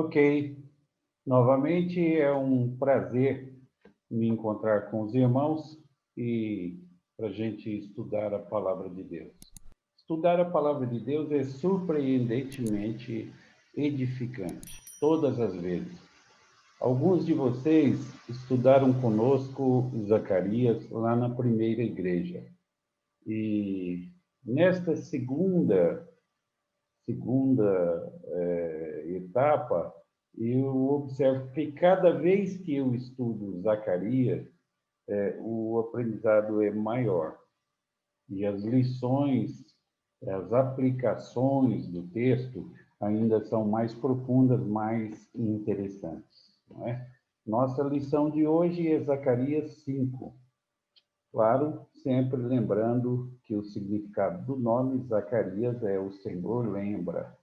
Ok, novamente é um prazer me encontrar com os irmãos e para a gente estudar a palavra de Deus. Estudar a palavra de Deus é surpreendentemente edificante, todas as vezes. Alguns de vocês estudaram conosco Zacarias lá na primeira igreja. E nesta segunda etapa, eu observo que cada vez que eu estudo Zacarias, o aprendizado é maior. E as lições, as aplicações do texto ainda são mais profundas, mais interessantes, não é? Nossa lição de hoje é Zacarias 5. Claro, sempre lembrando que o significado do nome Zacarias é o Senhor lembra,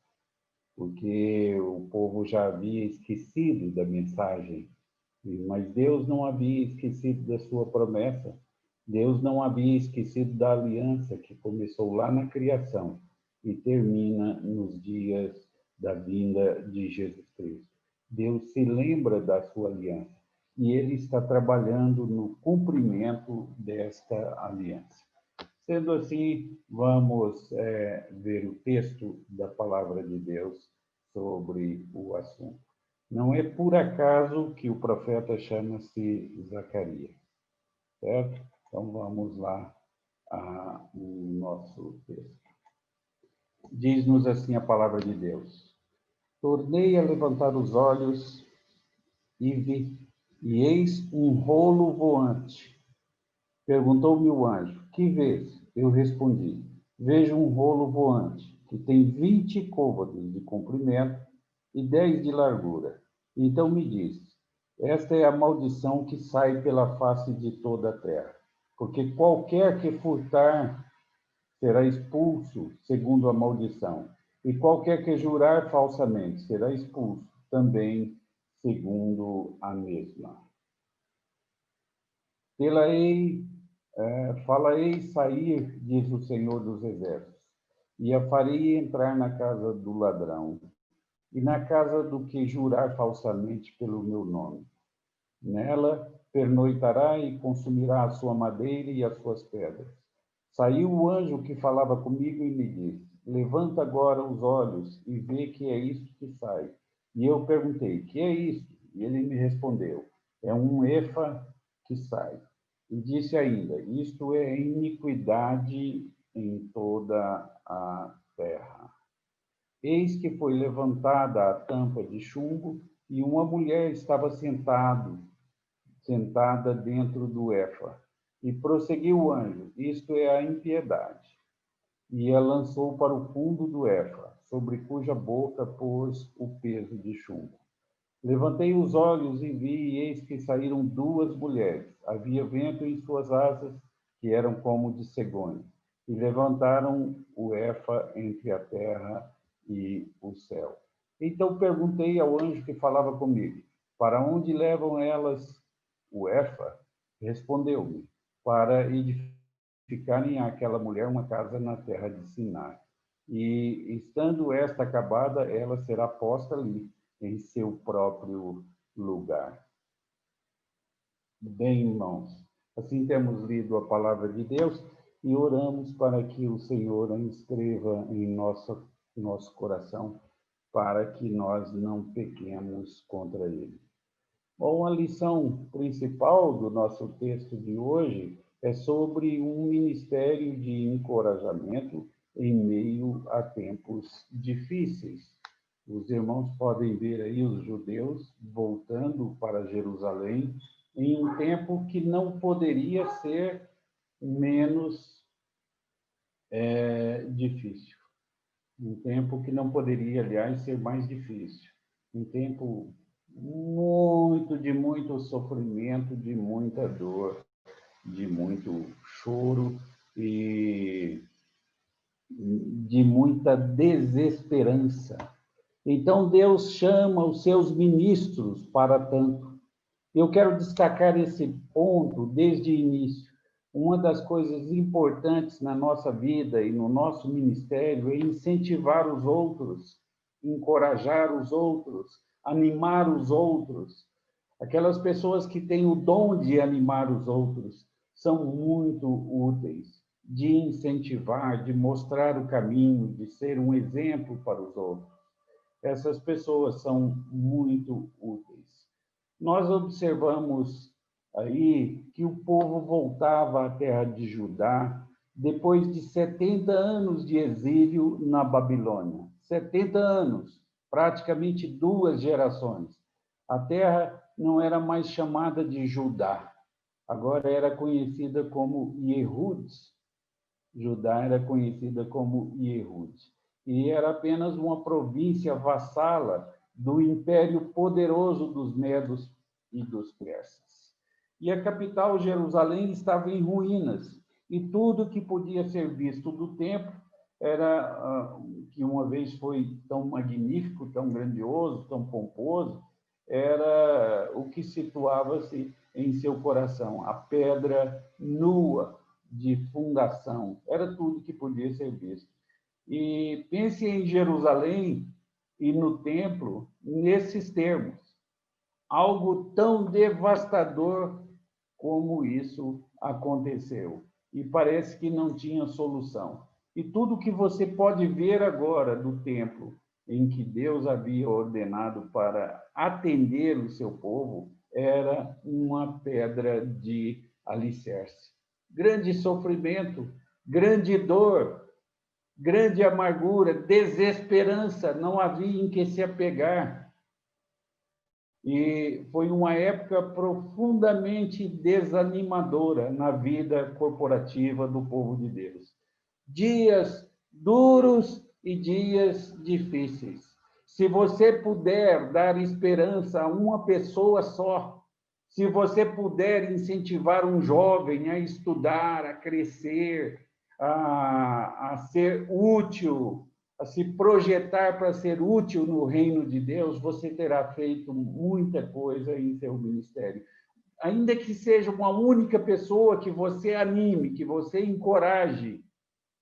porque o povo já havia esquecido da mensagem, mas Deus não havia esquecido da sua promessa. Deus não havia esquecido da aliança que começou lá na criação e termina nos dias da vinda de Jesus Cristo. Deus se lembra da sua aliança e ele está trabalhando no cumprimento desta aliança. Sendo assim, vamos ver o texto da palavra de Deus sobre o assunto. Não é por acaso que o profeta chama-se Zacarias, certo? Então vamos lá ao nosso texto. Diz-nos assim a palavra de Deus: Tornei a levantar os olhos e vi, e eis um rolo voante. Perguntou-me o anjo: Que vês? Eu respondi: Vejo um rolo voante, que tem 20 côvados de comprimento e 10 de largura. Então me disse: Esta é a maldição que sai pela face de toda a terra, porque qualquer que furtar será expulso segundo a maldição, e qualquer que jurar falsamente será expulso também segundo a mesma. Fala-ei sair, diz o Senhor dos Exércitos, e a farei entrar na casa do ladrão, e na casa do que jurar falsamente pelo meu nome. Nela pernoitará e consumirá a sua madeira e as suas pedras. Saiu o anjo que falava comigo e me disse: Levanta agora os olhos e vê que é isto que sai. E eu perguntei: Que é isto? E ele me respondeu: É um efa que sai. E disse ainda: Isto é iniquidade em toda a terra. Eis que foi levantada a tampa de chumbo e uma mulher estava sentada dentro do efa. E prosseguiu o anjo: Isto é a impiedade. E a lançou para o fundo do efa, sobre cuja boca pôs o peso de chumbo. Levantei os olhos e vi, e eis que saíram duas mulheres. Havia vento em suas asas, que eram como de cegonha, e levantaram o efa entre a terra e o céu. Então perguntei ao anjo que falava comigo: Para onde levam elas o efa? Respondeu-me: Para edificarem àquela mulher uma casa na terra de Sinar. E, estando esta acabada, ela será posta ali, em seu próprio lugar. Bem, irmãos, assim temos lido a palavra de Deus e oramos para que o Senhor a inscreva em nosso coração, para que nós não pequemos contra ele. Bom, a lição principal do nosso texto de hoje é sobre um ministério de encorajamento em meio a tempos difíceis. Os irmãos podem ver aí os judeus voltando para Jerusalém em um tempo que não poderia ser menos difícil. Um tempo que não poderia, aliás, ser mais difícil. Um tempo de muito sofrimento, de muita dor, de muito choro e de muita desesperança. Então, Deus chama os seus ministros para tanto. Eu quero destacar esse ponto desde o início. Uma das coisas importantes na nossa vida e no nosso ministério é incentivar os outros, encorajar os outros animar os outros. Aquelas pessoas que têm o dom de animar os outros são muito úteis, de incentivar, de mostrar o caminho, de ser um exemplo para os outros. Essas pessoas são muito úteis. Nós observamos aí que o povo voltava à terra de Judá depois de 70 anos de exílio na Babilônia. 70 anos, praticamente 2 gerações. A terra não era mais chamada de Judá, agora era conhecida como Yehud. Judá era conhecida como Yehud. E era apenas uma província vassala do império poderoso dos medos e dos persas. E a capital, Jerusalém, estava em ruínas, e tudo que podia ser visto do templo era, que uma vez foi tão magnífico, tão grandioso, tão pomposo, era o que situava-se em seu coração, a pedra nua de fundação, era tudo que podia ser visto. E pense em Jerusalém e no templo nesses termos, algo tão devastador como isso aconteceu. E parece que não tinha solução. E tudo que você pode ver agora do templo, em que Deus havia ordenado para atender o seu povo, era uma pedra de alicerce. Grande sofrimento, grande dor, grande amargura, desesperança, não havia em que se apegar. E foi uma época profundamente desanimadora na vida corporativa do povo de Deus. Dias duros e dias difíceis. Se você puder dar esperança a uma pessoa só, se você puder incentivar um jovem a estudar, a crescer, a ser útil, a se projetar para ser útil no reino de Deus, você terá feito muita coisa em seu ministério. Ainda que seja uma única pessoa que você anime, que você encoraje,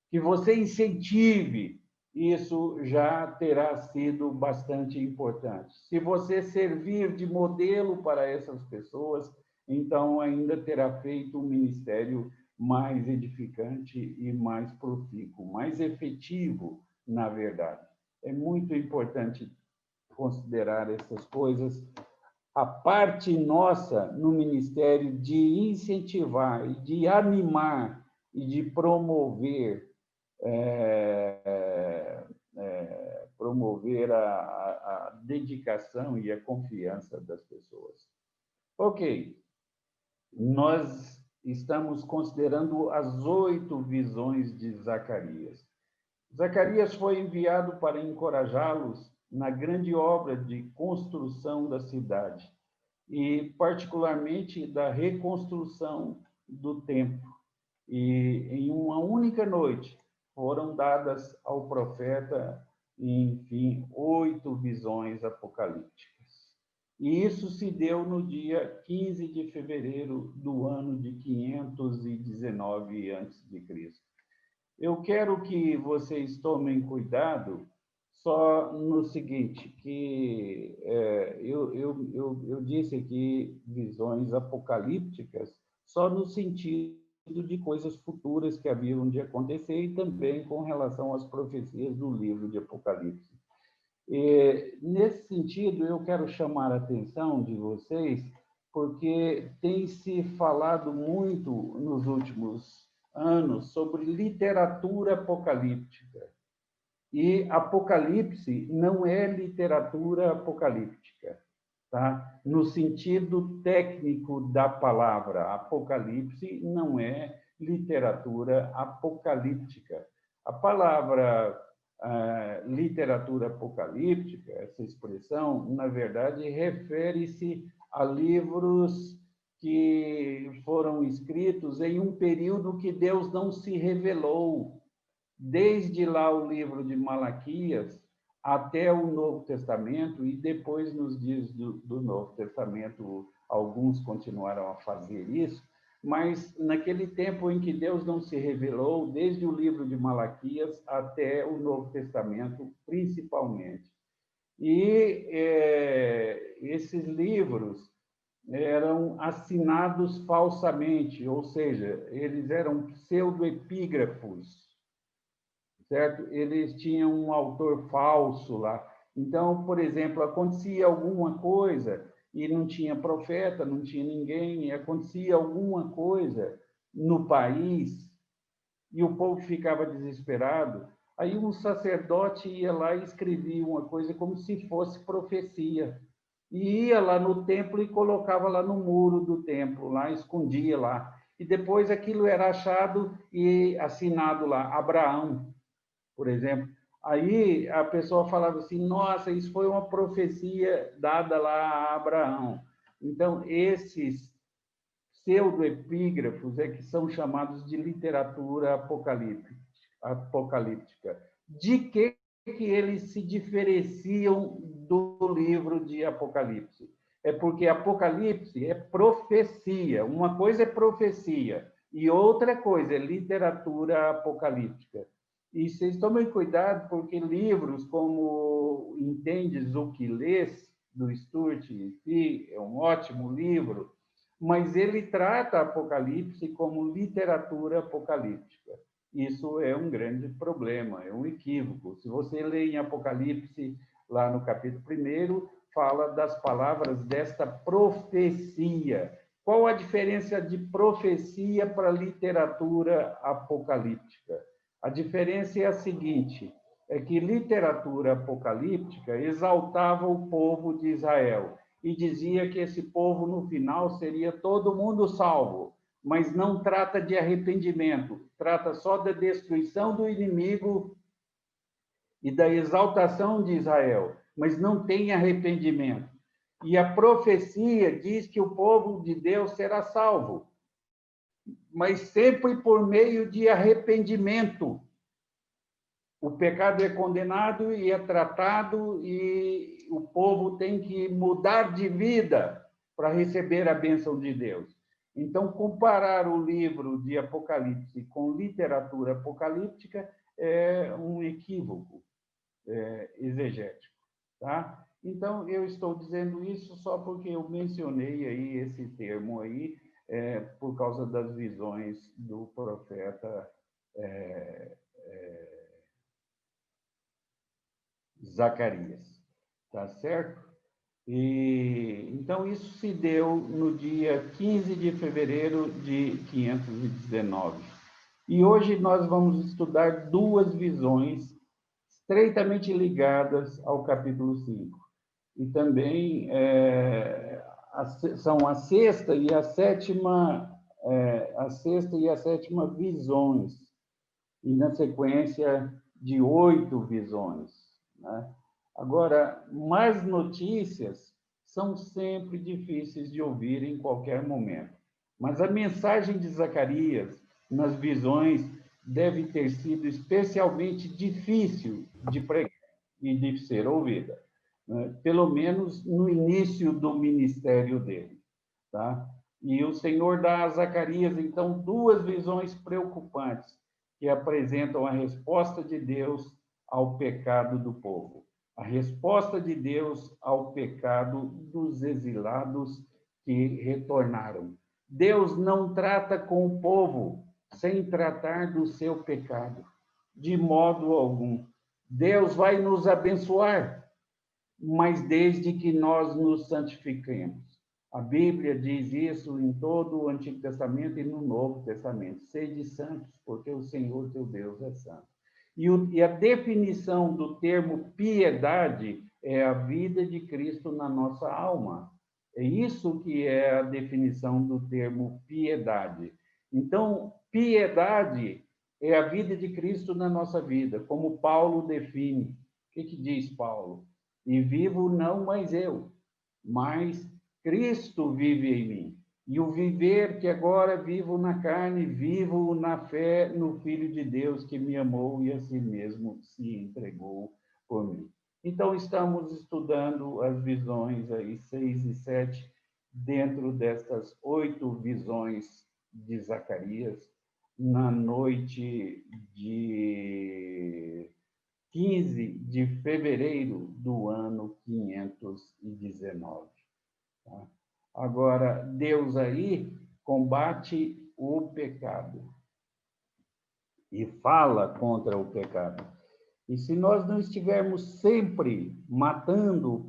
que você incentive, isso já terá sido bastante importante. Se você servir de modelo para essas pessoas, então ainda terá feito um ministério mais edificante e mais profícuo, mais efetivo, na verdade. É muito importante considerar essas coisas. A parte nossa no ministério de incentivar, de animar e de promover promover a dedicação e a confiança das pessoas. Ok, nós estamos considerando as 8 visões de Zacarias. Zacarias foi enviado para encorajá-los na grande obra de construção da cidade e, particularmente, da reconstrução do templo. E, em uma única noite, foram dadas ao profeta, enfim, 8 visões apocalípticas. E isso se deu no dia 15 de fevereiro do ano de 519 a.C. Eu quero que vocês tomem cuidado só no seguinte, que eu disse aqui visões apocalípticas só no sentido de coisas futuras que haviam de acontecer e também com relação às profecias do livro de Apocalipse. E, nesse sentido, eu quero chamar a atenção de vocês, porque tem se falado muito nos últimos anos sobre literatura apocalíptica. E Apocalipse não é literatura apocalíptica, tá? No sentido técnico da palavra, Apocalipse não é literatura apocalíptica. A palavra literatura apocalíptica, essa expressão, na verdade, refere-se a livros que foram escritos em um período que Deus não se revelou, desde lá o livro de Malaquias até o Novo Testamento, e depois, nos dias do Novo Testamento, alguns continuaram a fazer isso, mas naquele tempo em que Deus não se revelou, desde o livro de Malaquias até o Novo Testamento, principalmente. E esses livros eram assinados falsamente, ou seja, eles eram pseudoepígrafos, certo? Eles tinham um autor falso lá. Então, por exemplo, acontecia alguma coisa e não tinha profeta, não tinha ninguém, e acontecia alguma coisa no país e o povo ficava desesperado. Aí um sacerdote ia lá e escrevia uma coisa como se fosse profecia. E ia lá no templo e colocava lá no muro do templo, lá escondia lá. E depois aquilo era achado e assinado lá, Abraão, por exemplo. Aí a pessoa falava assim: nossa, isso foi uma profecia dada lá a Abraão. Então, esses pseudoepígrafos é que são chamados de literatura apocalíptica. De que eles se diferenciam do livro de Apocalipse? É porque Apocalipse é profecia. Uma coisa é profecia e outra coisa é literatura apocalíptica. E vocês tomem cuidado, porque livros como Entendes o que Lês, do Stuart Fee, é um ótimo livro, mas ele trata Apocalipse como literatura apocalíptica. Isso é um grande problema, é um equívoco. Se você lê em Apocalipse, lá no capítulo 1, fala das palavras desta profecia. Qual a diferença de profecia para literatura apocalíptica? A diferença é a seguinte: é que literatura apocalíptica exaltava o povo de Israel e dizia que esse povo, no final, seria todo mundo salvo, mas não trata de arrependimento, trata só da destruição do inimigo e da exaltação de Israel, mas não tem arrependimento. E a profecia diz que o povo de Deus será salvo, mas sempre por meio de arrependimento. O pecado é condenado e é tratado, e o povo tem que mudar de vida para receber a bênção de Deus. Então, comparar o livro de Apocalipse com literatura apocalíptica é um equívoco exegético, tá? Então, eu estou dizendo isso só porque eu mencionei aí esse termo aí, por causa das visões do profeta Zacarias, tá certo? E então isso se deu no dia 15 de fevereiro de 519. E hoje nós vamos estudar duas visões estreitamente ligadas ao capítulo 5. E também são a sexta e a sétima visões, e na sequência de 8 visões, né? Agora, más notícias são sempre difíceis de ouvir em qualquer momento, mas a mensagem de Zacarias nas visões deve ter sido especialmente difícil de pregar e de ser ouvida, né? Pelo menos no início do ministério dele, tá? E o Senhor dá a Zacarias, então, duas visões preocupantes que apresentam a resposta de Deus ao pecado do povo. A resposta de Deus ao pecado dos exilados que retornaram. Deus não trata com o povo sem tratar do seu pecado, de modo algum. Deus vai nos abençoar, mas desde que nós nos santifiquemos. A Bíblia diz isso em todo o Antigo Testamento e no Novo Testamento. Sede santos, porque o Senhor teu Deus é santo. E a definição do termo piedade é a vida de Cristo na nossa alma. É isso que é a definição do termo piedade. Então, piedade é a vida de Cristo na nossa vida, como Paulo define. O que diz Paulo? E vivo não mais eu, mas Cristo vive em mim. E o viver que agora vivo na carne, vivo na fé no Filho de Deus que me amou e a si mesmo se entregou por mim. Então, estamos estudando as visões aí, 6 e 7, dentro destas 8 visões de Zacarias, na noite de 15 de fevereiro do ano 519. Tá? Agora, Deus aí combate o pecado e fala contra o pecado. E se nós não estivermos sempre matando o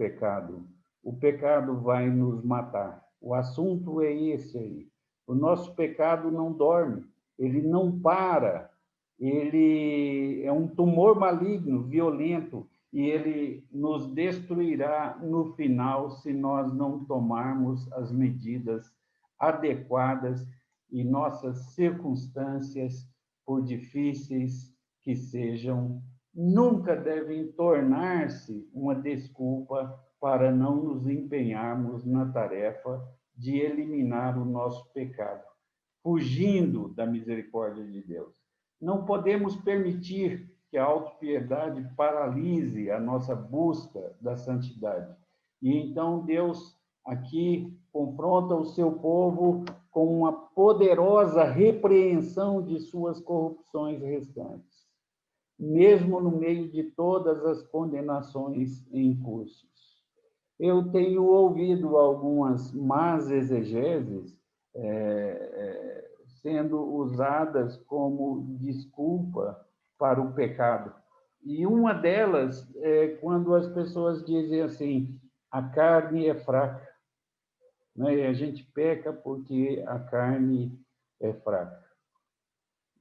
pecado vai nos matar. O assunto é esse aí. O nosso pecado não dorme, ele não para, ele é um tumor maligno, violento, e ele nos destruirá no final se nós não tomarmos as medidas adequadas e nossas circunstâncias, por difíceis que sejam, nunca devem tornar-se uma desculpa para não nos empenharmos na tarefa de eliminar o nosso pecado, fugindo da misericórdia de Deus. Não podemos permitir que a autopiedade paralise a nossa busca da santidade. E então Deus aqui confronta o seu povo com uma poderosa repreensão de suas corrupções restantes, mesmo no meio de todas as condenações em cursos. Eu tenho ouvido algumas más exegeses sendo usadas como desculpa para o pecado. E uma delas é quando as pessoas dizem assim, a carne é fraca, né? E a gente peca porque a carne é fraca.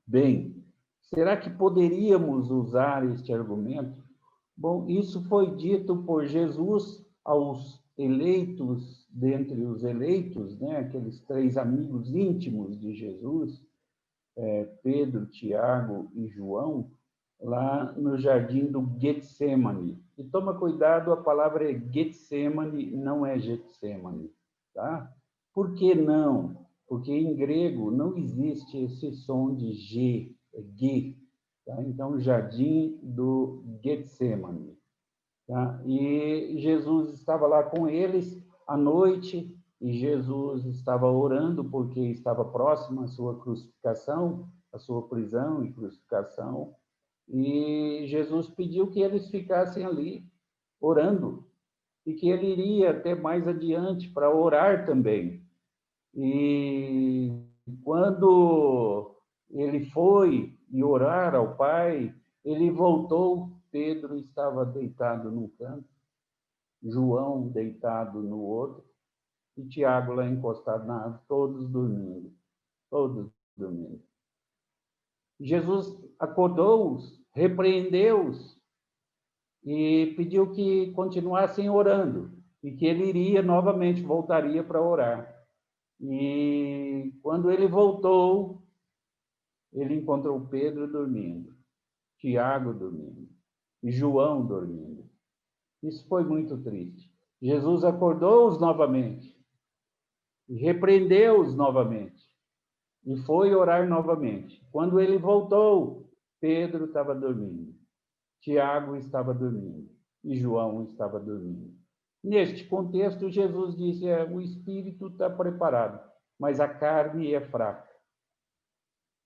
Bem, será que poderíamos usar este argumento? Bom, isso foi dito por Jesus aos eleitos, dentre os eleitos, né? Aqueles 3 amigos íntimos de Jesus, Pedro, Tiago e João, lá no jardim do Getsemane. E toma cuidado, a palavra é Getsemane, não é Getsemane, tá? Por que não? Porque em grego não existe esse som de G, é G, tá? Então, jardim do Getsemane. Tá? E Jesus estava lá com eles à noite, e Jesus estava orando porque estava próximo à sua crucificação, à sua prisão e crucificação, e Jesus pediu que eles ficassem ali orando, e que ele iria até mais adiante para orar também. E quando ele foi e orar ao Pai, ele voltou, Pedro estava deitado num canto, João deitado no outro, e Tiago lá encostado na árvore, todos dormindo, todos dormindo. Jesus acordou-os, repreendeu-os e pediu que continuassem orando, e que ele iria novamente, voltaria para orar. E quando ele voltou, ele encontrou Pedro dormindo, Tiago dormindo e João dormindo. Isso foi muito triste. Jesus acordou-os novamente, repreendeu-os novamente e foi orar novamente. Quando ele voltou, Pedro estava dormindo, Tiago estava dormindo e João estava dormindo. Neste contexto, Jesus disse: o espírito está preparado, mas a carne é fraca.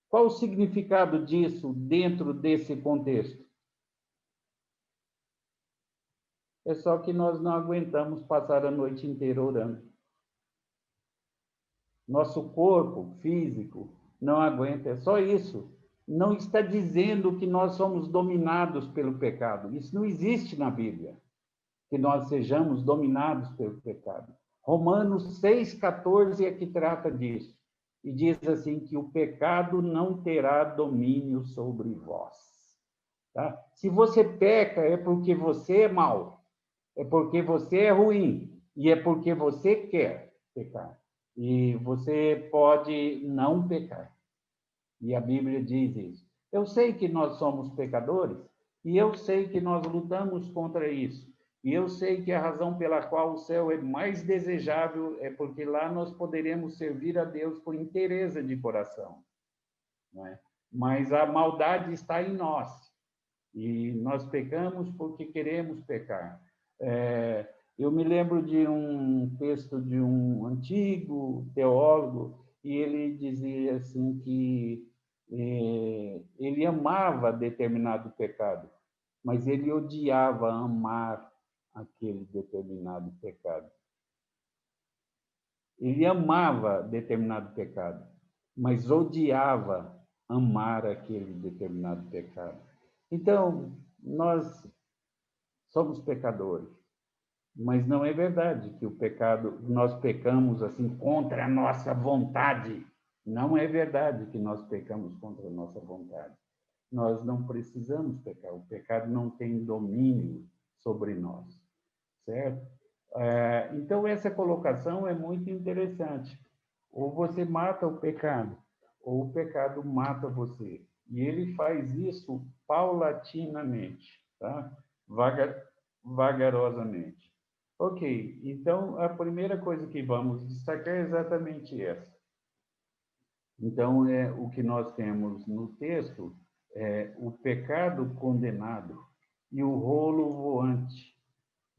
Qual o significado disso dentro desse contexto? É só que nós não aguentamos passar a noite inteira orando. Nosso corpo físico não aguenta, é só isso. Não está dizendo que nós somos dominados pelo pecado. Isso não existe na Bíblia, que nós sejamos dominados pelo pecado. Romanos 6,14 é que trata disso. E diz assim que o pecado não terá domínio sobre vós. Tá? Se você peca, é porque você é mau, é porque você é ruim, e é porque você quer pecar. E você pode não pecar. E a Bíblia diz isso. Eu sei que nós somos pecadores, e eu sei que nós lutamos contra isso. E eu sei que a razão pela qual o céu é mais desejável é porque lá nós poderemos servir a Deus por inteireza de coração. Não é? Mas a maldade está em nós. E nós pecamos porque queremos pecar. Eu me lembro de um texto de um antigo teólogo, e ele dizia assim que ele amava determinado pecado, mas ele odiava amar aquele determinado pecado. Ele amava determinado pecado, mas odiava amar aquele determinado pecado. Então, nós somos pecadores, mas não é verdade que o pecado, nós pecamos assim contra a nossa vontade. Não é verdade que nós pecamos contra a nossa vontade. Nós não precisamos pecar. O pecado não tem domínio sobre nós, certo? Então, essa colocação é muito interessante. Ou você mata o pecado, ou o pecado mata você. E ele faz isso paulatinamente, tá? Vagarosamente. Ok, então a primeira coisa que vamos destacar é exatamente essa. Então, o que nós temos no texto é o pecado condenado e o rolo voante.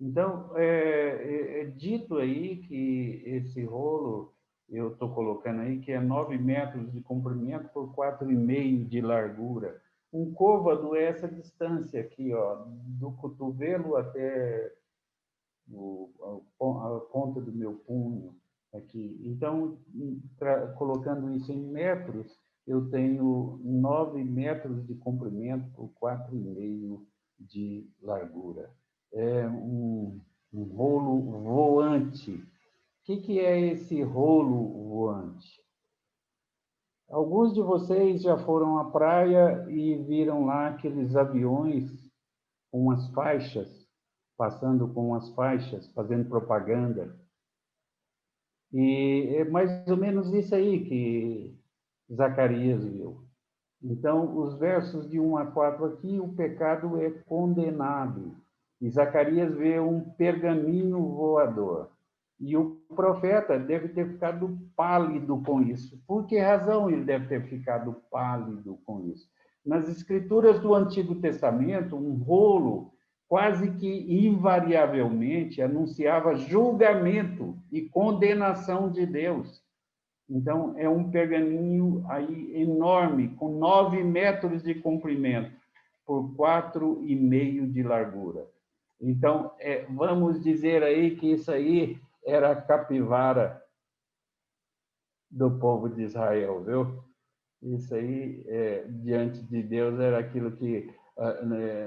Então, é dito aí que esse rolo, eu estou colocando aí, que é 9 metros de comprimento por 4,5 de largura. Um côvado é essa distância aqui, ó, do cotovelo até a ponta do meu punho aqui. Então, colocando isso em metros, eu tenho 9 metros de comprimento por 4,5 de largura. É um rolo voante. O que é esse rolo voante? Alguns de vocês já foram à praia e viram lá aqueles aviões com as faixas, passando com as faixas, fazendo propaganda. E é mais ou menos isso aí que Zacarias viu. Então, os versos de 1 a 4 aqui, o pecado é condenado. E Zacarias vê um pergaminho voador. E o profeta deve ter ficado pálido com isso. Por que razão ele deve ter ficado pálido com isso? Nas escrituras do Antigo Testamento, um rolo quase que invariavelmente anunciava julgamento e condenação de Deus. Então, é um pergaminho aí enorme, com 9 metros de comprimento, por 4,5 de largura. Então, vamos dizer aí que isso aí era a capivara do povo de Israel, viu? Isso aí, diante de Deus, era aquilo que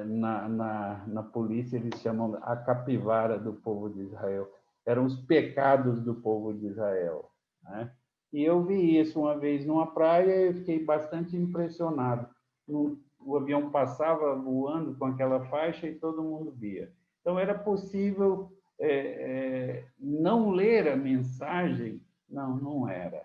na polícia eles chamam a capivara do povo de Israel. Eram os pecados do povo de Israel, né? E eu vi isso uma vez numa praia e fiquei bastante impressionado. O avião passava voando com aquela faixa e todo mundo via. Então, era possível não ler a mensagem? Não, não era.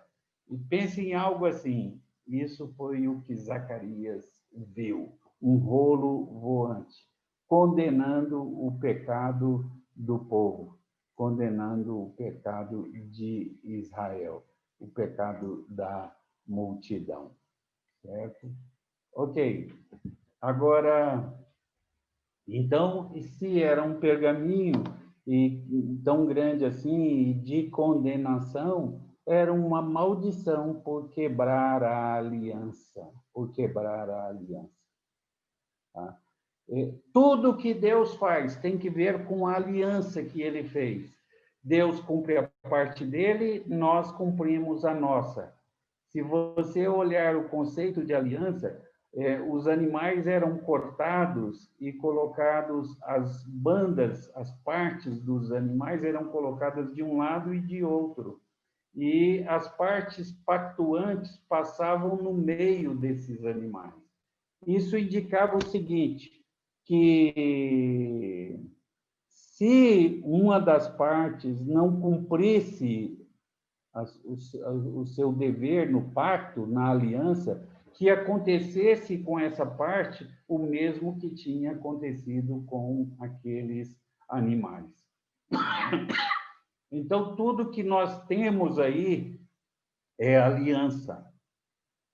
E pense em algo assim, isso foi o que Zacarias viu, um rolo voante, condenando o pecado do povo, condenando o pecado de Israel, o pecado da multidão, certo? Ok, agora, então, se era um pergaminho tão grande assim, de condenação, era uma maldição por quebrar a aliança, por quebrar a aliança. Tá? Tudo que Deus faz tem que ver com a aliança que ele fez. Deus cumpre a parte dele, nós cumprimos a nossa. Se você olhar o conceito de aliança, os animais eram cortados e colocados, as bandas, as partes dos animais eram colocadas de um lado e de outro. E as partes pactuantes passavam no meio desses animais. Isso indicava o seguinte, que se uma das partes não cumprisse o seu dever no pacto, na aliança, que acontecesse com essa parte o mesmo que tinha acontecido com aqueles animais. Então, tudo que nós temos aí é aliança.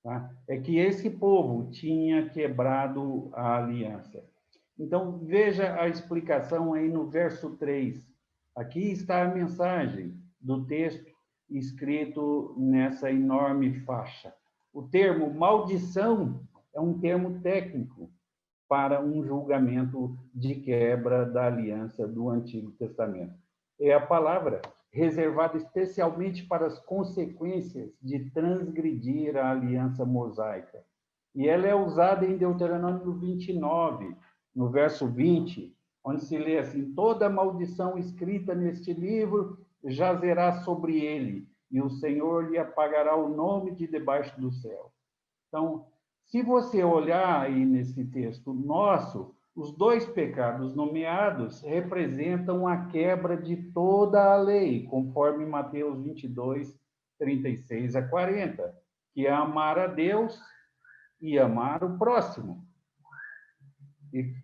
Tá? É que esse povo tinha quebrado a aliança. Então, veja a explicação aí no verso 3. Aqui está a mensagem do texto escrito nessa enorme faixa. O termo maldição é um termo técnico. para um julgamento de quebra da aliança do Antigo Testamento. É a palavra reservada especialmente para as consequências de transgredir a aliança mosaica. E ela é usada em Deuteronômio 29, no verso 20, onde se lê assim: toda maldição escrita neste livro jazerá sobre ele, e o Senhor lhe apagará o nome de debaixo do céu. Então, se você olhar aí nesse texto nosso, os dois pecados nomeados representam a quebra de toda a lei, conforme Mateus 22, 36 a 40, que é amar a Deus e amar o próximo. E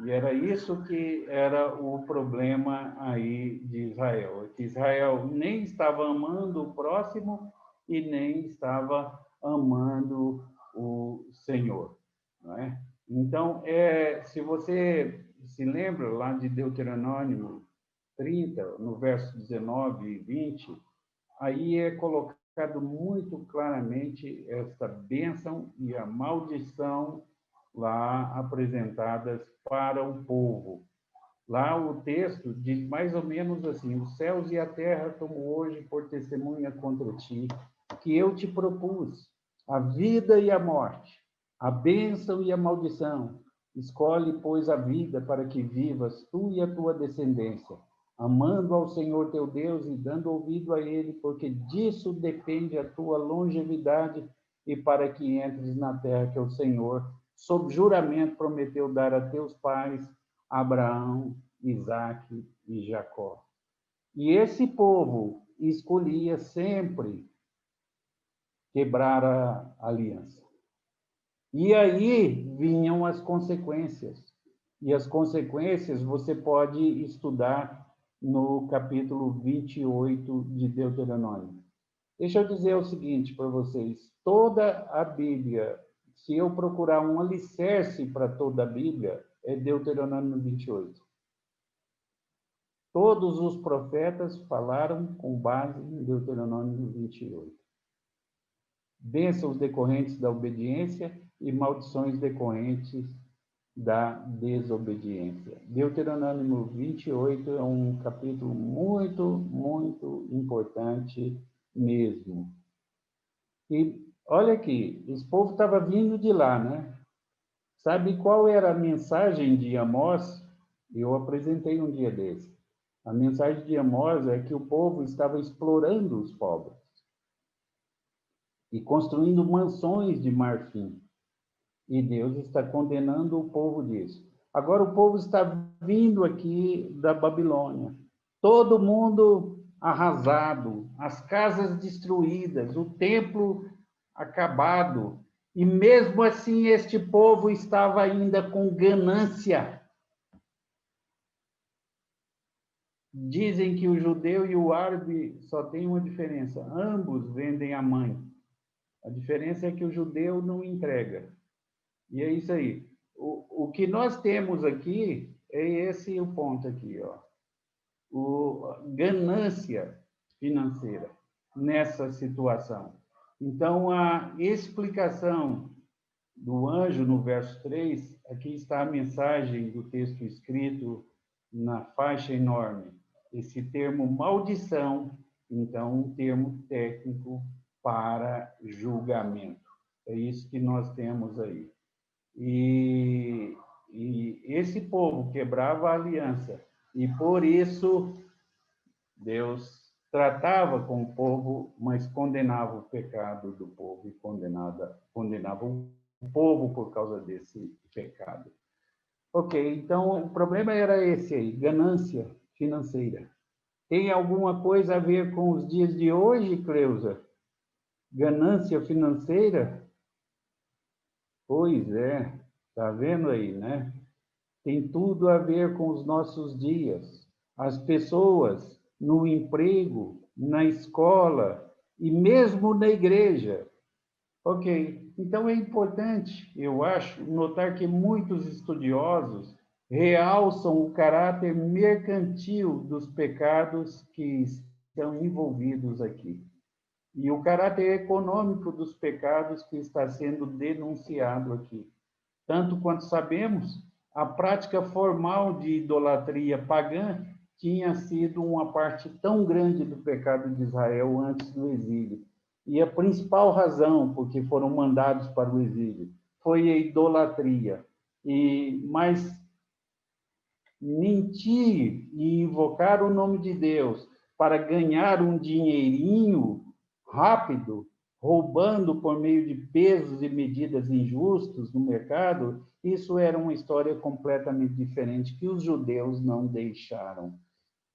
era isso que era o problema aí de Israel, que Israel nem estava amando o próximo e nem estava amando o Senhor, não é? Então, se você se lembra lá de Deuteronômio 30, no verso 19 e 20, aí é colocado muito claramente esta bênção e a maldição lá apresentadas para o povo. Lá o texto diz mais ou menos assim: os céus e a terra tomo hoje por testemunha contra ti, que eu te propus a vida e a morte, a bênção e a maldição. Escolhe, pois, a vida para que vivas tu e a tua descendência, amando ao Senhor teu Deus e dando ouvido a Ele, porque disso depende a tua longevidade e para que entres na terra que o Senhor, sob juramento, prometeu dar a teus pais, Abraão, Isaque e Jacó. E esse povo escolhia sempre quebrar a aliança. E aí vinham as consequências. E as consequências você pode estudar no capítulo 28 de Deuteronômio. Deixa eu dizer o seguinte para vocês: toda a Bíblia, se eu procurar um alicerce para toda a Bíblia, é Deuteronômio 28. Todos os profetas falaram com base em Deuteronômio 28. Bênçãos decorrentes da obediência e maldições decorrentes da desobediência. Deuteronômio 28 é um capítulo muito, muito importante mesmo. E olha aqui, esse povo estava vindo de lá, né? Sabe qual era a mensagem de Amós? Eu apresentei um dia desse. A mensagem de Amós é que o povo estava explorando os pobres e construindo mansões de marfim. E Deus está condenando o povo disso. Agora o povo está vindo aqui da Babilônia. Todo mundo arrasado, as casas destruídas, o templo acabado. E mesmo assim este povo estava ainda com ganância. Dizem que o judeu e o árabe só têm uma diferença: ambos vendem a mãe. A diferença é que o judeu não entrega. E é isso aí. O que nós temos aqui é esse o ponto aqui, ó. Ganância financeira nessa situação. Então, a explicação do anjo no verso 3, aqui está a mensagem do texto escrito na faixa enorme. Esse termo maldição, então, um termo técnico para julgamento. É isso que nós temos aí. E esse povo quebrava a aliança, e por isso Deus tratava com o povo, mas condenava o pecado do povo e condenava o povo por causa desse pecado. Ok, então o problema era esse aí, ganância financeira. Tem alguma coisa a ver com os dias de hoje, Cleusa? Ganância financeira? Pois é, tá vendo aí, né? Tem tudo a ver com os nossos dias. As pessoas no emprego, na escola e mesmo na igreja. Ok, então é importante, eu acho, notar que muitos estudiosos realçam o caráter mercantil dos pecados que estão envolvidos aqui e o caráter econômico dos pecados que está sendo denunciado aqui. Tanto quanto sabemos, a prática formal de idolatria pagã tinha sido uma parte tão grande do pecado de Israel antes do exílio. E a principal razão por que foram mandados para o exílio foi a idolatria. Mas mentir e invocar o nome de Deus para ganhar um dinheirinho rápido, roubando por meio de pesos e medidas injustos no mercado, isso era uma história completamente diferente que os judeus não deixaram.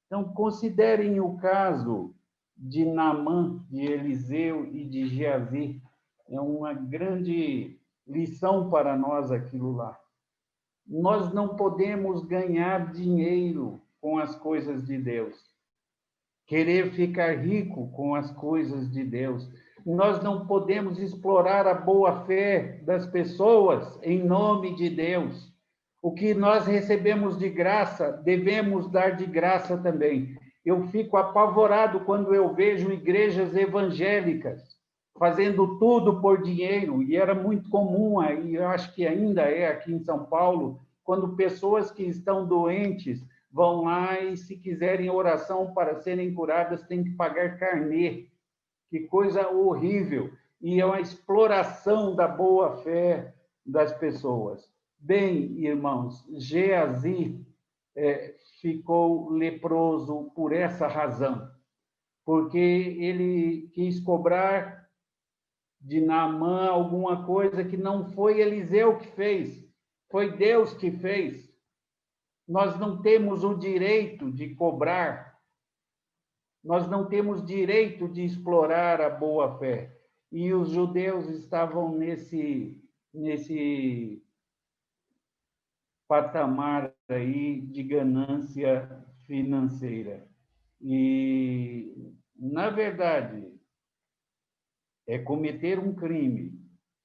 Então, considerem o caso de Naamã, de Eliseu e de Geazi. É uma grande lição para nós aquilo lá. Nós não podemos ganhar dinheiro com as coisas de Deus, querer ficar rico com as coisas de Deus. Nós não podemos explorar a boa-fé das pessoas em nome de Deus. O que nós recebemos de graça, devemos dar de graça também. Eu fico apavorado quando eu vejo igrejas evangélicas fazendo tudo por dinheiro, e era muito comum, e eu acho que ainda é aqui em São Paulo, quando pessoas que estão doentes vão lá e, se quiserem oração para serem curadas, têm que pagar carnê. Que coisa horrível! E é uma exploração da boa-fé das pessoas. Bem, irmãos, Geazi ficou leproso por essa razão, porque ele quis cobrar de Naamã alguma coisa que não foi Eliseu que fez, foi Deus que fez. Nós não temos o direito de cobrar, nós não temos direito de explorar a boa-fé. E os judeus estavam nesse patamar aí de ganância financeira. E, na verdade, é cometer um crime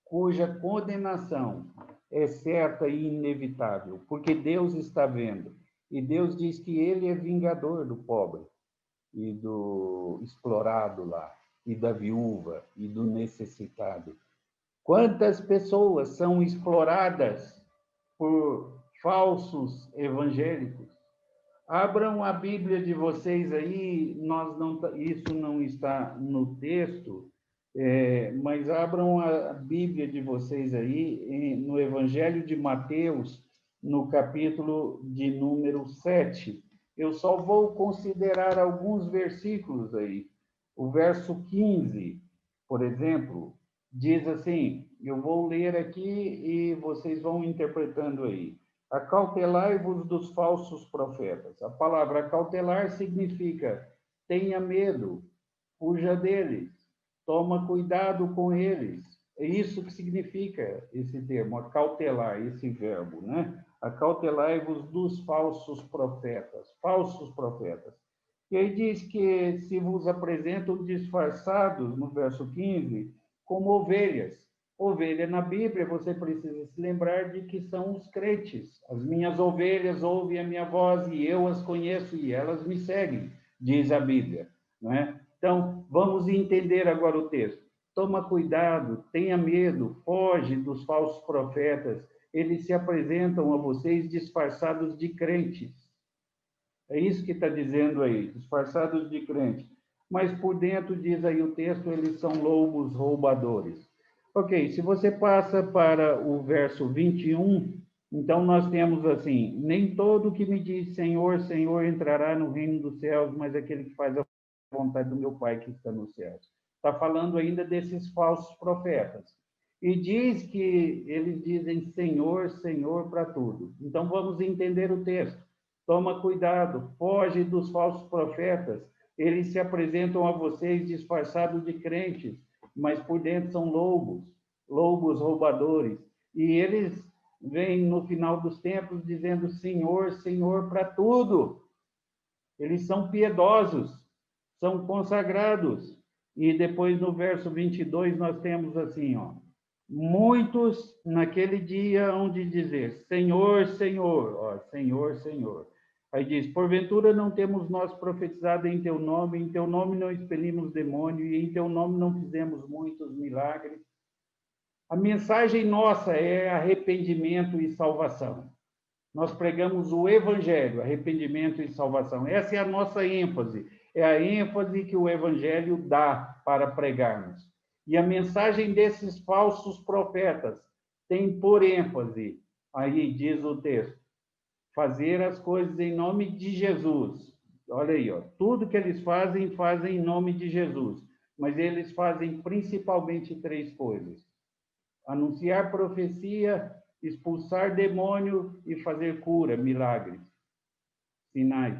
cuja condenação é certa e inevitável, porque Deus está vendo. E Deus diz que ele é vingador do pobre e do explorado lá, e da viúva e do necessitado. Quantas pessoas são exploradas por falsos evangélicos? Abram a Bíblia de vocês aí, isso não está no texto, mas abram a Bíblia de vocês aí, no Evangelho de Mateus, no capítulo de número 7. Eu só vou considerar alguns versículos aí. O verso 15, por exemplo, diz assim, eu vou ler aqui e vocês vão interpretando aí. Acautelai-vos dos falsos profetas. A palavra acautelar significa tenha medo, fuja deles, toma cuidado com eles. É isso que significa esse termo, acautelar, esse verbo, né? Acautelai-vos dos falsos profetas, falsos profetas. E aí diz que se vos apresentam disfarçados, no verso 15, como ovelhas. Ovelha na Bíblia, você precisa se lembrar de que são os crentes. As minhas ovelhas ouvem a minha voz e eu as conheço e elas me seguem, diz a Bíblia, não é? Então, vamos entender agora o texto. Toma cuidado, tenha medo, foge dos falsos profetas. Eles se apresentam a vocês disfarçados de crentes. É isso que está dizendo aí, disfarçados de crentes. Mas por dentro, diz aí o texto, eles são lobos roubadores. Ok, se você passa para o verso 21, então nós temos assim, nem todo que me diz Senhor, Senhor entrará no reino dos céus, mas aquele que faz a vontade do meu Pai que está nos céus. Está falando ainda desses falsos profetas. E diz que eles dizem Senhor, Senhor para tudo. Então vamos entender o texto. Toma cuidado, foge dos falsos profetas. Eles se apresentam a vocês disfarçados de crentes, mas por dentro são lobos, lobos roubadores. E eles vêm no final dos tempos dizendo Senhor, Senhor para tudo. Eles são piedosos, são consagrados. E depois no verso 22 nós temos assim, ó. Muitos naquele dia hão de dizer Senhor, Senhor, ó, Senhor, Senhor. Aí diz, porventura não temos nós profetizado em teu nome não expelimos demônio, e em teu nome não fizemos muitos milagres. A mensagem nossa é arrependimento e salvação. Nós pregamos o Evangelho, arrependimento e salvação. Essa é a nossa ênfase. É a ênfase que o Evangelho dá para pregarmos. E a mensagem desses falsos profetas tem por ênfase, aí diz o texto, fazer as coisas em nome de Jesus. Olha aí, ó, tudo que eles fazem, fazem em nome de Jesus. Mas eles fazem principalmente 3 coisas: anunciar profecia, expulsar demônio e fazer cura, milagres, sinais.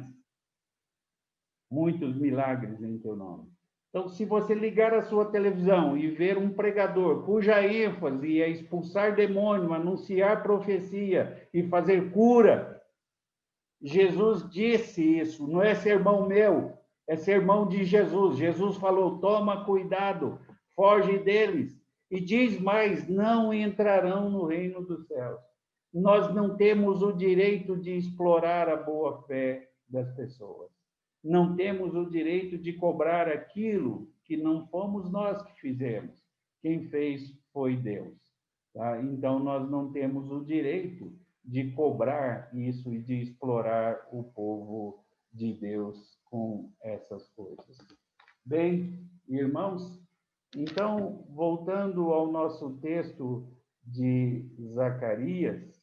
Muitos milagres em teu nome. Então, se você ligar a sua televisão e ver um pregador cuja ênfase é expulsar demônio, anunciar profecia e fazer cura, Jesus disse isso, não é sermão meu, é sermão de Jesus. Jesus falou: toma cuidado, foge deles. E diz mais: não entrarão no reino dos céus. Nós não temos o direito de explorar a boa-fé das pessoas. Não temos o direito de cobrar aquilo que não fomos nós que fizemos. Quem fez foi Deus. Tá? Então, nós não temos o direito de cobrar isso e de explorar o povo de Deus com essas coisas. Bem, irmãos, então, voltando ao nosso texto de Zacarias,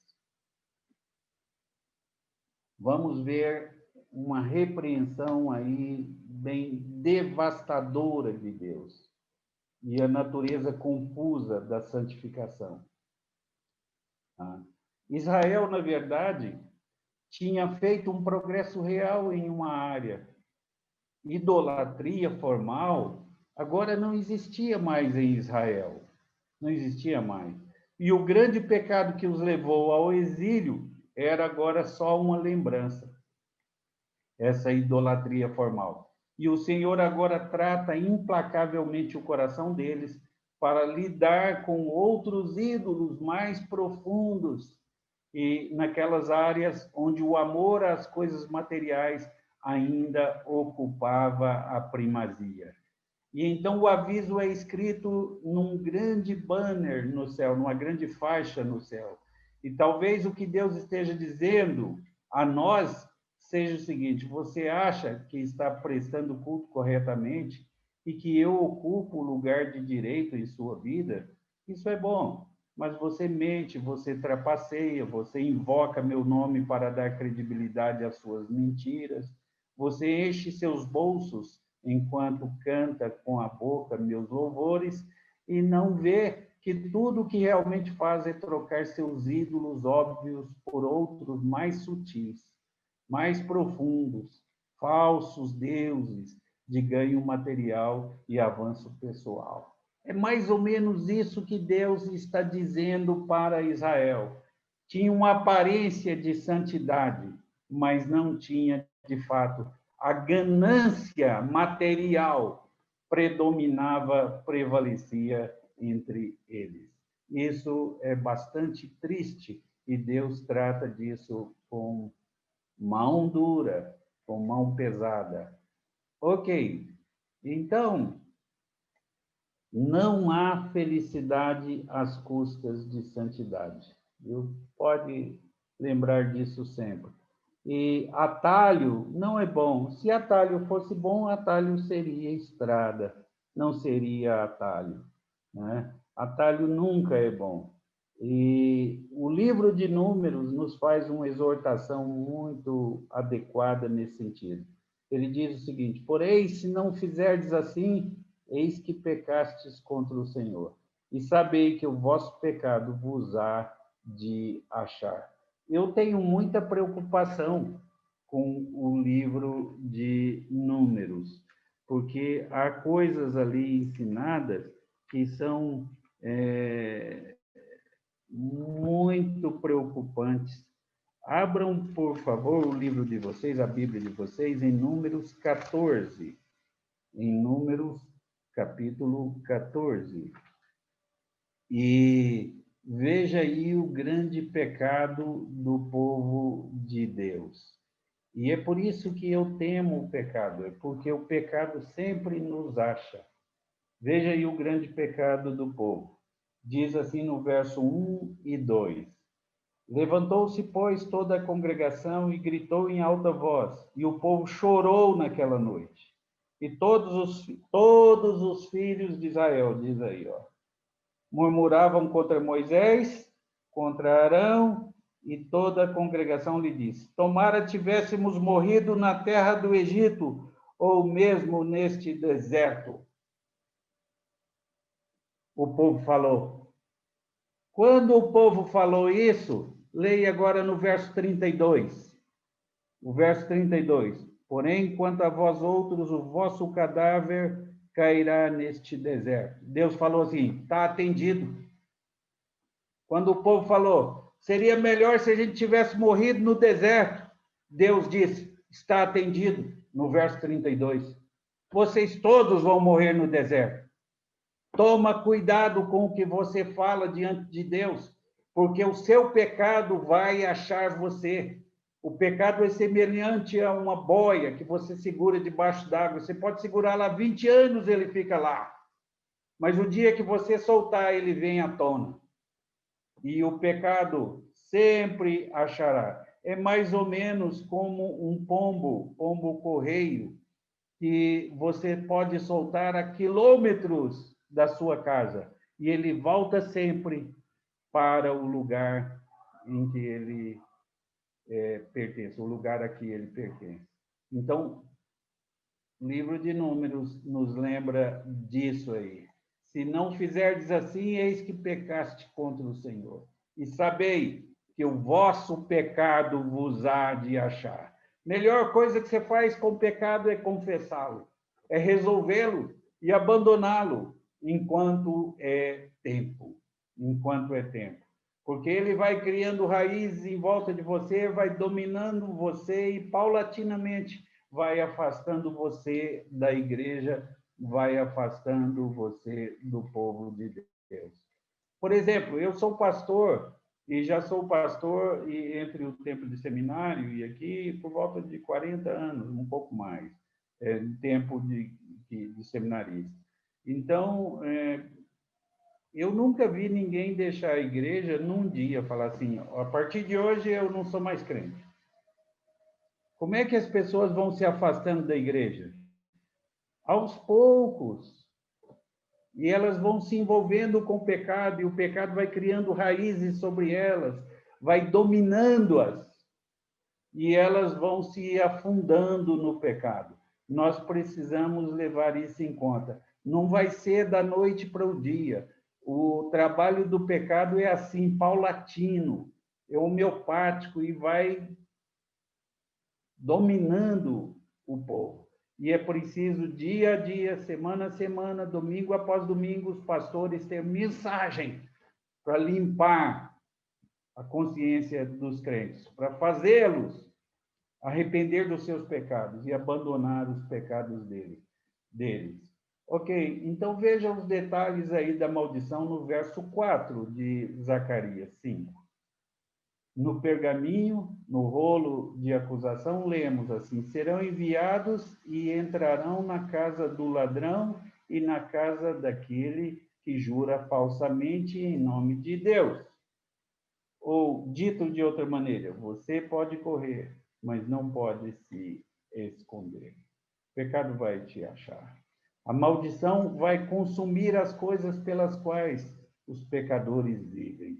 vamos ver uma repreensão aí bem devastadora de Deus e a natureza confusa da santificação. Israel, na verdade, tinha feito um progresso real em uma área. Idolatria formal agora não existia mais em Israel. Não existia mais. E o grande pecado que os levou ao exílio era agora só uma lembrança, essa idolatria formal. E o Senhor agora trata implacavelmente o coração deles para lidar com outros ídolos mais profundos e naquelas áreas onde o amor às coisas materiais ainda ocupava a primazia. E então o aviso é escrito num grande banner no céu, numa grande faixa no céu. E talvez o que Deus esteja dizendo a nós seja o seguinte: você acha que está prestando culto corretamente e que eu ocupo o lugar de direito em sua vida? Isso é bom, mas você mente, você trapaceia, você invoca meu nome para dar credibilidade às suas mentiras, você enche seus bolsos enquanto canta com a boca meus louvores e não vê que tudo o que realmente faz é trocar seus ídolos óbvios por outros mais sutis, mais profundos, falsos deuses de ganho material e avanço pessoal. É mais ou menos isso que Deus está dizendo para Israel. Tinha uma aparência de santidade, mas não tinha, de fato, a ganância material predominava, prevalecia entre eles. Isso é bastante triste e Deus trata disso com mão dura, com mão pesada. Ok, então, não há felicidade às custas de santidade. Viu? Pode lembrar disso sempre. E atalho não é bom. Se atalho fosse bom, atalho seria estrada, não seria atalho, né? Atalho nunca é bom. E o livro de Números nos faz uma exortação muito adequada nesse sentido. Ele diz o seguinte: porém, se não fizerdes assim, eis que pecastes contra o Senhor, e sabei que o vosso pecado vos há de achar. Eu tenho muita preocupação com o livro de Números, porque há coisas ali ensinadas que são muito preocupantes. Abram, por favor, o livro de vocês, a Bíblia de vocês, em Números 14. Em Números, capítulo 14. E veja aí o grande pecado do povo de Deus. E é por isso que eu temo o pecado, é porque o pecado sempre nos acha. Veja aí o grande pecado do povo. Diz assim no verso 1 e 2. Levantou-se, pois, toda a congregação e gritou em alta voz, e o povo chorou naquela noite. E todos os filhos de Israel, diz aí, ó, murmuravam contra Moisés, contra Arão, e toda a congregação lhe disse: tomara tivéssemos morrido na terra do Egito, ou mesmo neste deserto. O povo falou. Quando o povo falou isso, leia agora no verso 32. O verso 32. Porém, quanto a vós outros, o vosso cadáver cairá neste deserto. Deus falou assim, está atendido. Quando o povo falou, seria melhor se a gente tivesse morrido no deserto, Deus disse, está atendido, no verso 32. Vocês todos vão morrer no deserto. Toma cuidado com o que você fala diante de Deus, porque o seu pecado vai achar você. O pecado é semelhante a uma boia que você segura debaixo d'água. Você pode segurar lá 20 anos, ele fica lá. Mas o dia que você soltar, ele vem à tona. E o pecado sempre achará. É mais ou menos como um pombo correio, que você pode soltar a quilômetros da sua casa, e ele volta sempre para o lugar em que ele pertence, o lugar a que ele pertence. Então, o livro de Números nos lembra disso aí. Se não fizerdes assim, eis que pecaste contra o Senhor. E sabei que o vosso pecado vos há de achar. Melhor coisa que você faz com o pecado é confessá-lo, é resolvê-lo e abandoná-lo enquanto é tempo. Enquanto é tempo. Porque ele vai criando raízes em volta de você, vai dominando você e paulatinamente vai afastando você da igreja, vai afastando você do povo de Deus. Por exemplo, eu sou pastor, e já sou pastor e entre o tempo de seminário e aqui por volta de 40 anos, um pouco mais, tempo de seminarista. Então, eu nunca vi ninguém deixar a igreja num dia, falar assim, a partir de hoje eu não sou mais crente. Como é que as pessoas vão se afastando da igreja? Aos poucos. E elas vão se envolvendo com o pecado, e o pecado vai criando raízes sobre elas, vai dominando-as, e elas vão se afundando no pecado. Nós precisamos levar isso em conta. Não vai ser da noite para o dia. O trabalho do pecado é assim, paulatino, é homeopático e vai dominando o povo. E é preciso, dia a dia, semana a semana, domingo após domingo, os pastores ter mensagem para limpar a consciência dos crentes, para fazê-los arrepender dos seus pecados e abandonar os pecados deles. Ok, então veja os detalhes aí da maldição no verso 4 de Zacarias 5. No pergaminho, no rolo de acusação, lemos assim: serão enviados e entrarão na casa do ladrão e na casa daquele que jura falsamente em nome de Deus. Ou, dito de outra maneira, você pode correr, mas não pode se esconder. O pecado vai te achar. A maldição vai consumir as coisas pelas quais os pecadores vivem.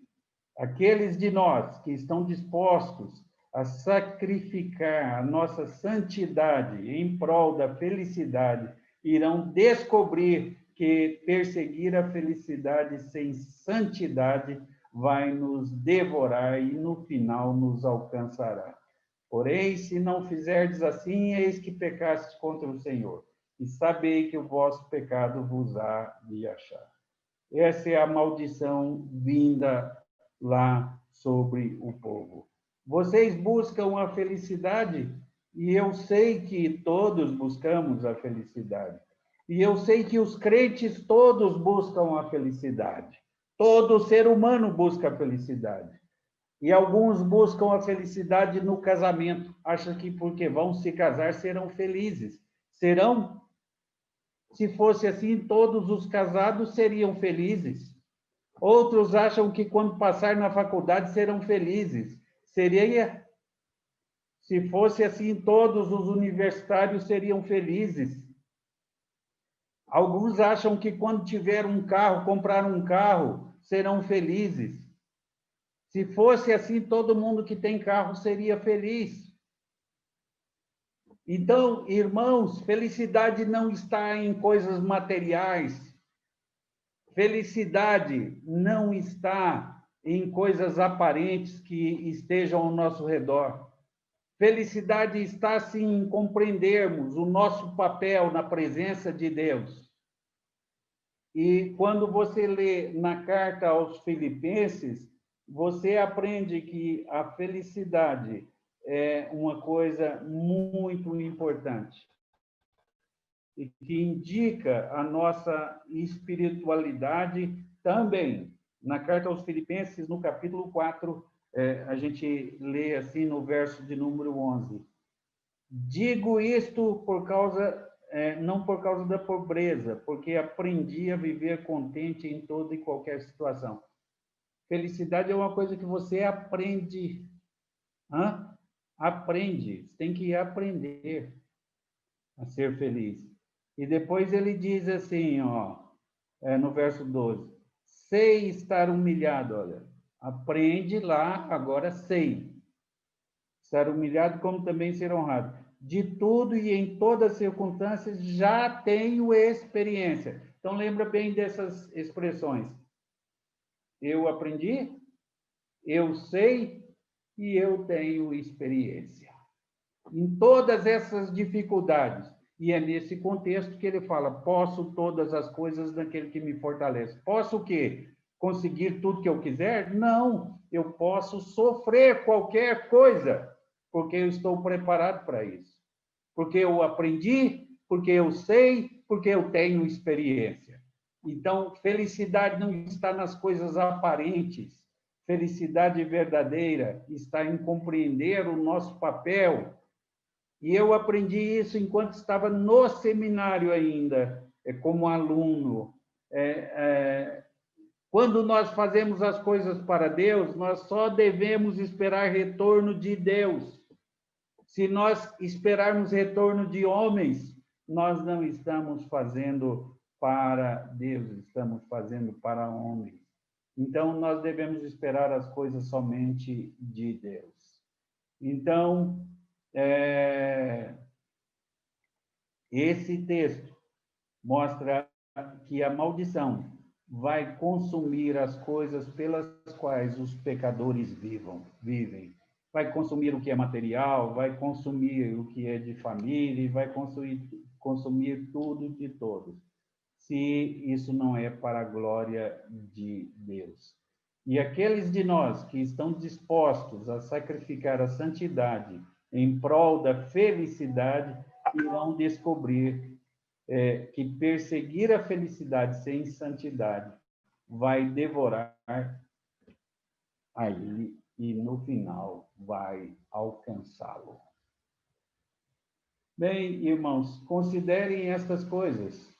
Aqueles de nós que estão dispostos a sacrificar a nossa santidade em prol da felicidade irão descobrir que perseguir a felicidade sem santidade vai nos devorar e no final nos alcançará. Porém, se não fizerdes assim, eis que pecaste contra o Senhor, e sabei que o vosso pecado vos há de achar. Essa é a maldição vinda lá sobre o povo. Vocês buscam a felicidade, e eu sei que todos buscamos a felicidade. E eu sei que os crentes todos buscam a felicidade. Todo ser humano busca a felicidade. E alguns buscam a felicidade no casamento. Acham que porque vão se casar serão felizes. Serão? Se fosse assim, todos os casados seriam felizes. Outros acham que quando passar na faculdade serão felizes. Seria, se fosse assim, todos os universitários seriam felizes. Alguns acham que quando tiver um carro, comprar um carro, serão felizes. Se fosse assim, todo mundo que tem carro seria feliz. Então, irmãos, felicidade não está em coisas materiais. Felicidade não está em coisas aparentes que estejam ao nosso redor. Felicidade está, sim, em compreendermos o nosso papel na presença de Deus. E quando você lê na carta aos Filipenses, você aprende que a felicidade é uma coisa muito importante e que indica a nossa espiritualidade também. Na carta aos Filipenses, no capítulo 4, a gente lê assim no verso de número 11. Digo isto por causa, não por causa da pobreza, porque aprendi a viver contente em toda e qualquer situação. Felicidade é uma coisa que você aprende. Hã? Aprende. Você tem que aprender a ser feliz. E depois ele diz assim, ó, no verso 12: sei estar humilhado, olha. Aprende lá, agora sei. Estar humilhado como também ser honrado. De tudo e em todas as circunstâncias já tenho experiência. Então, lembra bem dessas expressões. Eu aprendi, eu sei e eu tenho experiência. Em todas essas dificuldades. E é nesse contexto que ele fala, posso todas as coisas daquele que me fortalece. Posso o quê? Conseguir tudo que eu quiser? Não, eu posso sofrer qualquer coisa, porque eu estou preparado para isso. Porque eu aprendi, porque eu sei, porque eu tenho experiência. Então, felicidade não está nas coisas aparentes. Felicidade verdadeira está em compreender o nosso papel. E eu aprendi isso enquanto estava no seminário ainda, como aluno. Quando nós fazemos as coisas para Deus, nós só devemos esperar retorno de Deus. Se nós esperarmos retorno de homens, nós não estamos fazendo para Deus, estamos fazendo para homens. Então, nós devemos esperar as coisas somente de Deus. Então, esse texto mostra que a maldição vai consumir as coisas pelas quais os pecadores vivem. Vai consumir o que é material, vai consumir o que é de família, vai consumir tudo de todos, se isso não é para a glória de Deus. E aqueles de nós que estão dispostos a sacrificar a santidade em prol da felicidade, irão descobrir que perseguir a felicidade sem santidade vai devorar a ele e, no final, vai alcançá-lo. Bem, irmãos, considerem estas coisas.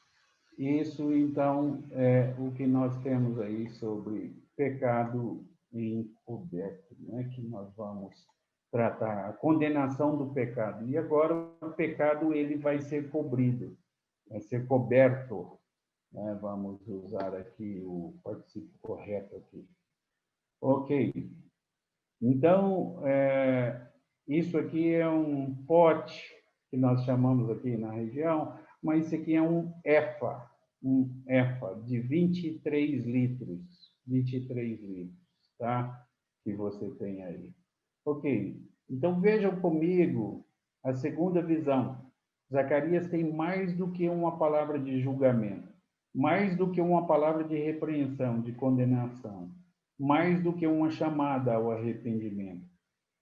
Isso, então, é o que nós temos aí sobre pecado encoberto, né? Que nós vamos tratar, a condenação do pecado. E agora o pecado ele vai ser cobrido, vai ser coberto, né? Vamos usar aqui o participo correto aqui. Ok. Então, isso aqui é um pote que nós chamamos aqui na região, mas isso aqui é um EFA de 23 litros, 23 litros, tá? Que você tem aí. Ok, então vejam comigo a segunda visão. Zacarias tem mais do que uma palavra de julgamento, mais do que uma palavra de repreensão, de condenação, mais do que uma chamada ao arrependimento.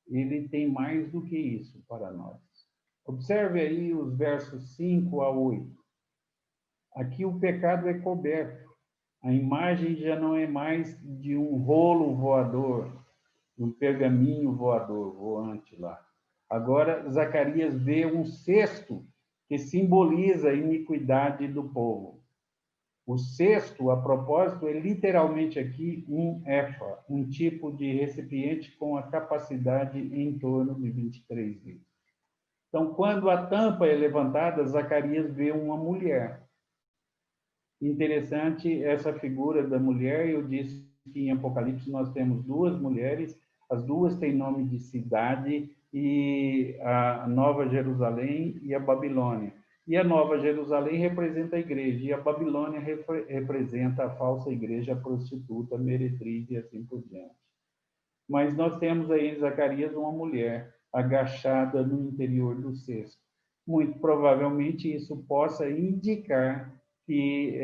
Ele tem mais do que isso para nós. Observe aí os versos 5 a 8. Aqui o pecado é coberto. A imagem já não é mais de um rolo voador, de um pergaminho voador, voante lá. Agora, Zacarias vê um cesto que simboliza a iniquidade do povo. O cesto, a propósito, é literalmente aqui um efa, um tipo de recipiente com a capacidade em torno de 23 litros. Então, quando a tampa é levantada, Zacarias vê uma mulher. Interessante essa figura da mulher. Eu disse que em Apocalipse nós temos duas mulheres, as duas têm nome de cidade, e a Nova Jerusalém e a Babilônia. E a Nova Jerusalém representa a igreja, e a Babilônia representa a falsa igreja, a prostituta, a meretriz e assim por diante. Mas nós temos aí em Zacarias uma mulher agachada no interior do cesto. Muito provavelmente isso possa indicar que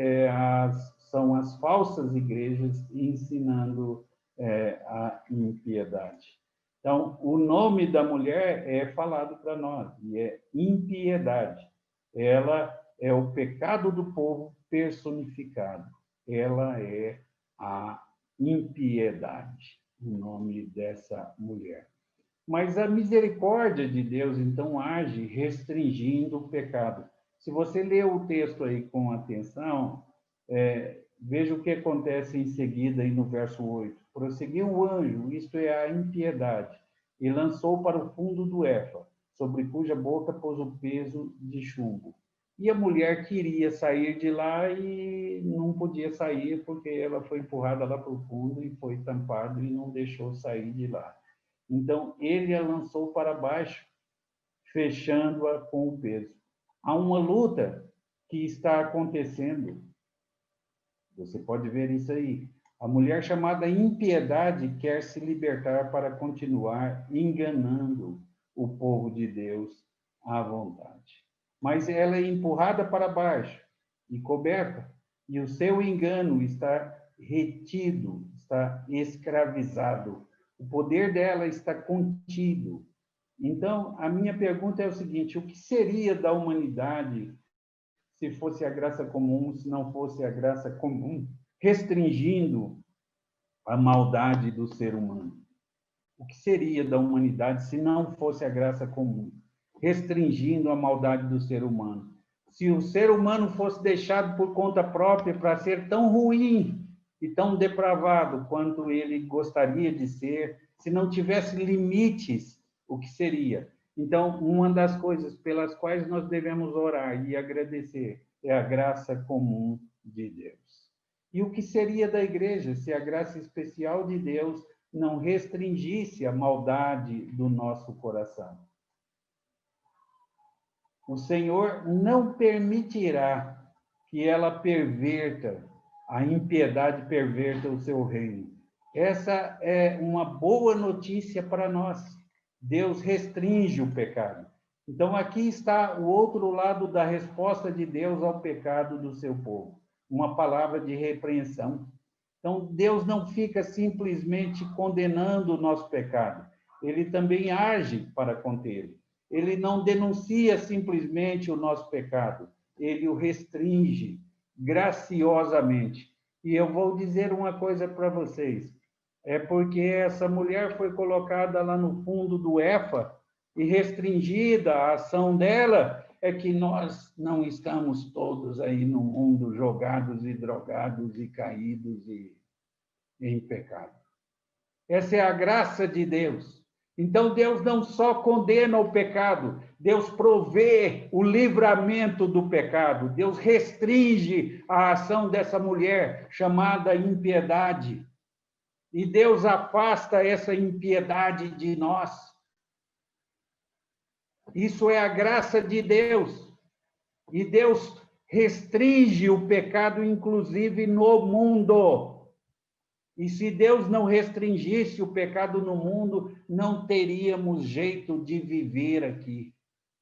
são as falsas igrejas ensinando a impiedade. Então, o nome da mulher é falado para nós, e é impiedade. Ela é o pecado do povo personificado. Ela é a impiedade, o nome dessa mulher. Mas a misericórdia de Deus, então, age restringindo o pecado. Se você ler o texto aí com atenção, veja o que acontece em seguida, aí no verso 8. Prosseguiu o anjo, isto é a impiedade, e lançou para o fundo do efa, sobre cuja boca pôs o peso de chumbo. E a mulher queria sair de lá e não podia sair, porque ela foi empurrada lá para o fundo e foi tampada e não deixou sair de lá. Então, ele a lançou para baixo, fechando-a com o peso. Há uma luta que está acontecendo. Você pode ver isso aí. A mulher chamada impiedade quer se libertar para continuar enganando o povo de Deus à vontade. Mas ela é empurrada para baixo e coberta, e o seu engano está retido, está escravizado. O poder dela está contido. Então, a minha pergunta é o seguinte: o que seria da humanidade se fosse a graça comum, se não fosse a graça comum, restringindo a maldade do ser humano? O que seria da humanidade se não fosse a graça comum, restringindo a maldade do ser humano? Se o ser humano fosse deixado por conta própria para ser tão ruim e tão depravado quanto ele gostaria de ser, se não tivesse limites, o que seria? Então, uma das coisas pelas quais nós devemos orar e agradecer é a graça comum de Deus. E o que seria da igreja se a graça especial de Deus não restringisse a maldade do nosso coração? O Senhor não permitirá que ela perverta, a impiedade perverta o seu reino. Essa é uma boa notícia para nós. Deus restringe o pecado. Então, aqui está o outro lado da resposta de Deus ao pecado do seu povo. Uma palavra de repreensão. Então, Deus não fica simplesmente condenando o nosso pecado. Ele também age para contê-lo. Ele não denuncia simplesmente o nosso pecado. Ele o restringe graciosamente. E eu vou dizer uma coisa para vocês. É porque essa mulher foi colocada lá no fundo do efa e restringida a ação dela, é que nós não estamos todos aí no mundo jogados e drogados e caídos e em pecado. Essa é a graça de Deus. Então, Deus não só condena o pecado, Deus provê o livramento do pecado. Deus restringe a ação dessa mulher chamada impiedade. E Deus afasta essa impiedade de nós. Isso é a graça de Deus. E Deus restringe o pecado, inclusive no mundo. E se Deus não restringisse o pecado no mundo, não teríamos jeito de viver aqui.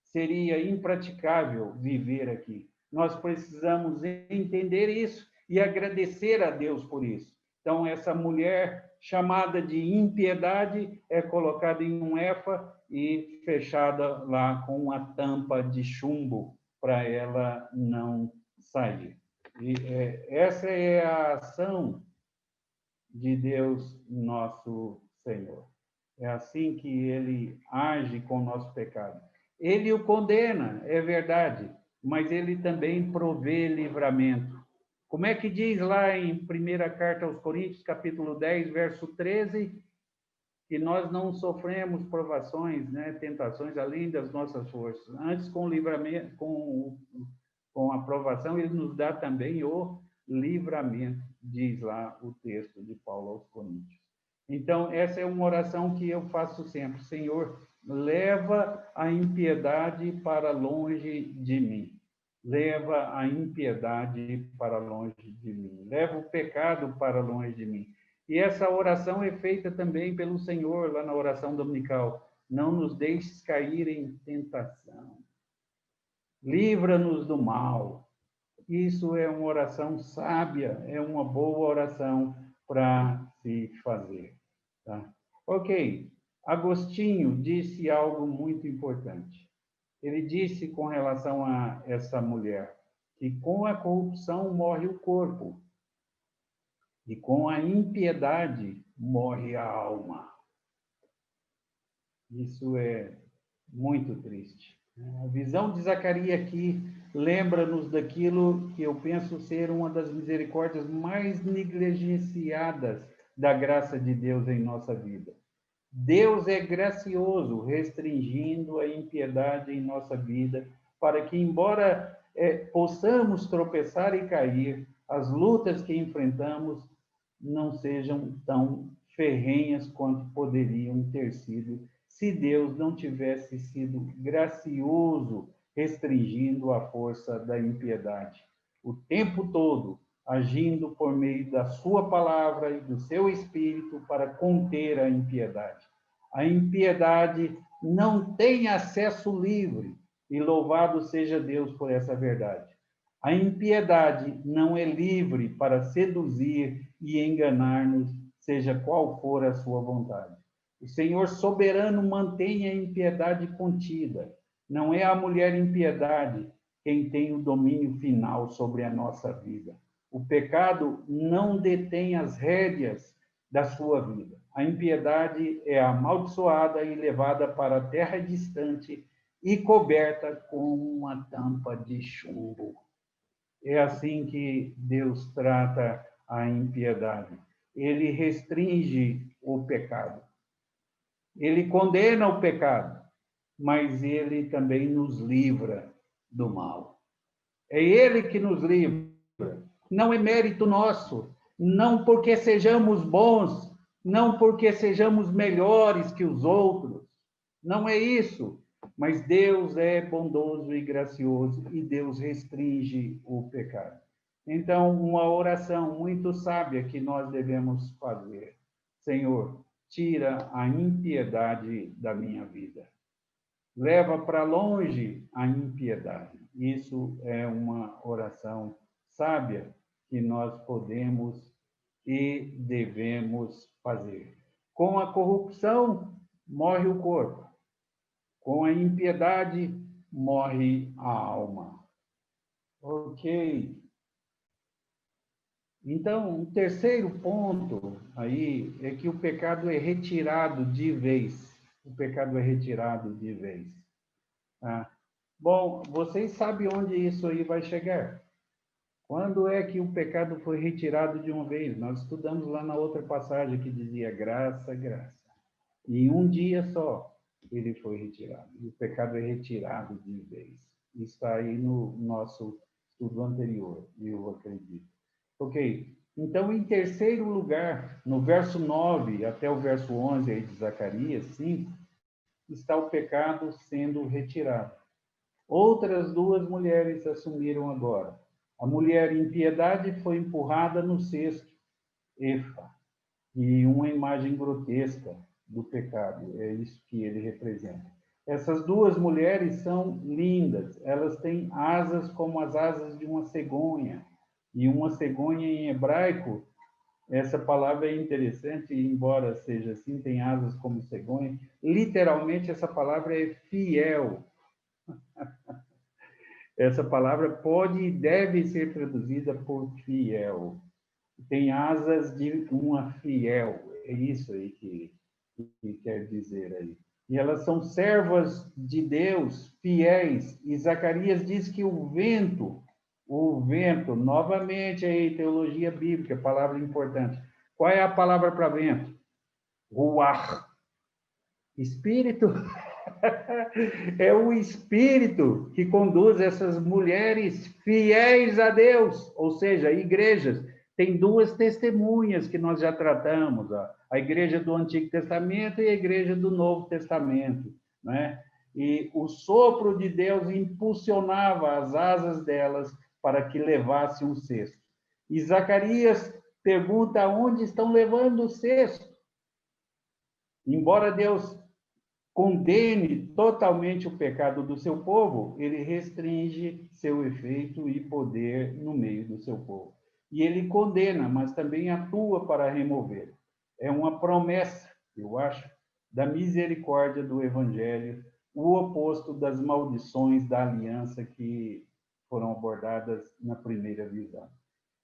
Seria impraticável viver aqui. Nós precisamos entender isso e agradecer a Deus por isso. Então, essa mulher chamada de impiedade é colocada em um efa e fechada lá com uma tampa de chumbo para ela não sair. E essa é a ação de Deus, nosso Senhor. É assim que ele age com o nosso pecado. Ele o condena, é verdade, mas ele também provê livramento. Como é que diz lá em primeira carta aos Coríntios, capítulo 10, verso 13, que nós não sofremos provações, né, tentações além das nossas forças. Antes, com o livramento, com a aprovação, ele nos dá também o livramento, diz lá o texto de Paulo aos Coríntios. Então, essa é uma oração que eu faço sempre. Senhor, leva a impiedade para longe de mim. Leva a impiedade para longe de mim. Leva o pecado para longe de mim. E essa oração é feita também pelo Senhor, lá na oração dominical. Não nos deixes cair em tentação. Livra-nos do mal. Isso é uma oração sábia, é uma boa oração para se fazer. Tá? Ok, Agostinho disse algo muito importante. Ele disse com relação a essa mulher que com a corrupção morre o corpo e com a impiedade morre a alma. Isso é muito triste. A visão de Zacarias aqui lembra-nos daquilo que eu penso ser uma das misericórdias mais negligenciadas da graça de Deus em nossa vida. Deus é gracioso, restringindo a impiedade em nossa vida, para que, embora possamos tropeçar e cair, as lutas que enfrentamos não sejam tão ferrenhas quanto poderiam ter sido se Deus não tivesse sido gracioso, restringindo a força da impiedade. O tempo todo, agindo por meio da sua palavra e do seu espírito para conter a impiedade. A impiedade não tem acesso livre, e louvado seja Deus por essa verdade. A impiedade não é livre para seduzir e enganar-nos, seja qual for a sua vontade. O Senhor soberano mantém a impiedade contida. Não é a mulher impiedade quem tem o domínio final sobre a nossa vida. O pecado não detém as rédeas da sua vida. A impiedade é amaldiçoada e levada para a terra distante e coberta com uma tampa de chumbo. É assim que Deus trata a impiedade. Ele restringe o pecado. Ele condena o pecado, mas ele também nos livra do mal. É ele que nos livra. Não é mérito nosso, não porque sejamos bons, não porque sejamos melhores que os outros. Não é isso. Mas Deus é bondoso e gracioso e Deus restringe o pecado. Então, uma oração muito sábia que nós devemos fazer. Senhor, tira a impiedade da minha vida. Leva para longe a impiedade. Isso é uma oração sábia que nós podemos e devemos fazer. Com a corrupção, morre o corpo. Com a impiedade, morre a alma. Ok. Então, o terceiro ponto aí é que o pecado é retirado de vez. O pecado é retirado de vez. Tá? Bom, vocês sabem onde isso aí vai chegar. Quando é que o pecado foi retirado de uma vez? Nós estudamos lá na outra passagem que dizia graça, graça. E em um dia só ele foi retirado. E o pecado é retirado de vez. Isso está aí no nosso estudo anterior, eu acredito. Ok. Então, em terceiro lugar, no verso 9 até o verso 11 aí de Zacarias 5, está o pecado sendo retirado. Outras duas mulheres assumiram agora. A mulher impiedade foi empurrada no cesto, Efa, e uma imagem grotesca do pecado, é isso que ele representa. Essas duas mulheres são lindas, elas têm asas como as asas de uma cegonha, e uma cegonha em hebraico, essa palavra é interessante, embora seja assim, tem asas como cegonha, literalmente essa palavra é fiel. Essa palavra pode e deve ser traduzida por fiel. Tem asas de uma fiel, é isso aí que quer dizer aí. E elas são servas de Deus, fiéis. E Zacarias diz que o vento O vento, novamente aí, teologia bíblica, palavra importante. Qual é a palavra para vento? Ruach. Espírito. É o Espírito que conduz essas mulheres fiéis a Deus, ou seja, igrejas. Tem duas testemunhas que nós já tratamos, a igreja do Antigo Testamento e a igreja do Novo Testamento, né? E o sopro de Deus impulsionava as asas delas para que levasse um cesto. E Zacarias pergunta aonde estão levando o cesto. Embora Deus condene totalmente o pecado do seu povo, ele restringe seu efeito e poder no meio do seu povo. E ele condena, mas também atua para remover. É uma promessa, eu acho, da misericórdia do Evangelho, o oposto das maldições da aliança que foram abordadas na primeira visão.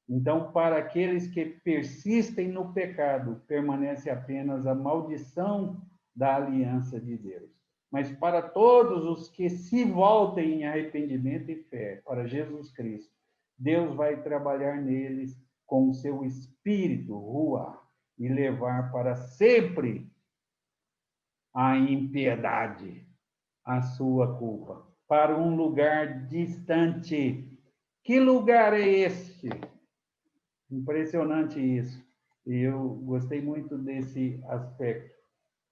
Então, para aqueles que persistem no pecado, permanece apenas a maldição da aliança de Deus. Mas para todos os que se voltem em arrependimento e fé para Jesus Cristo, Deus vai trabalhar neles com o seu espírito, rua, e levar para sempre a impiedade, a sua culpa, para um lugar distante. Que lugar é este? Impressionante isso. E eu gostei muito desse aspecto.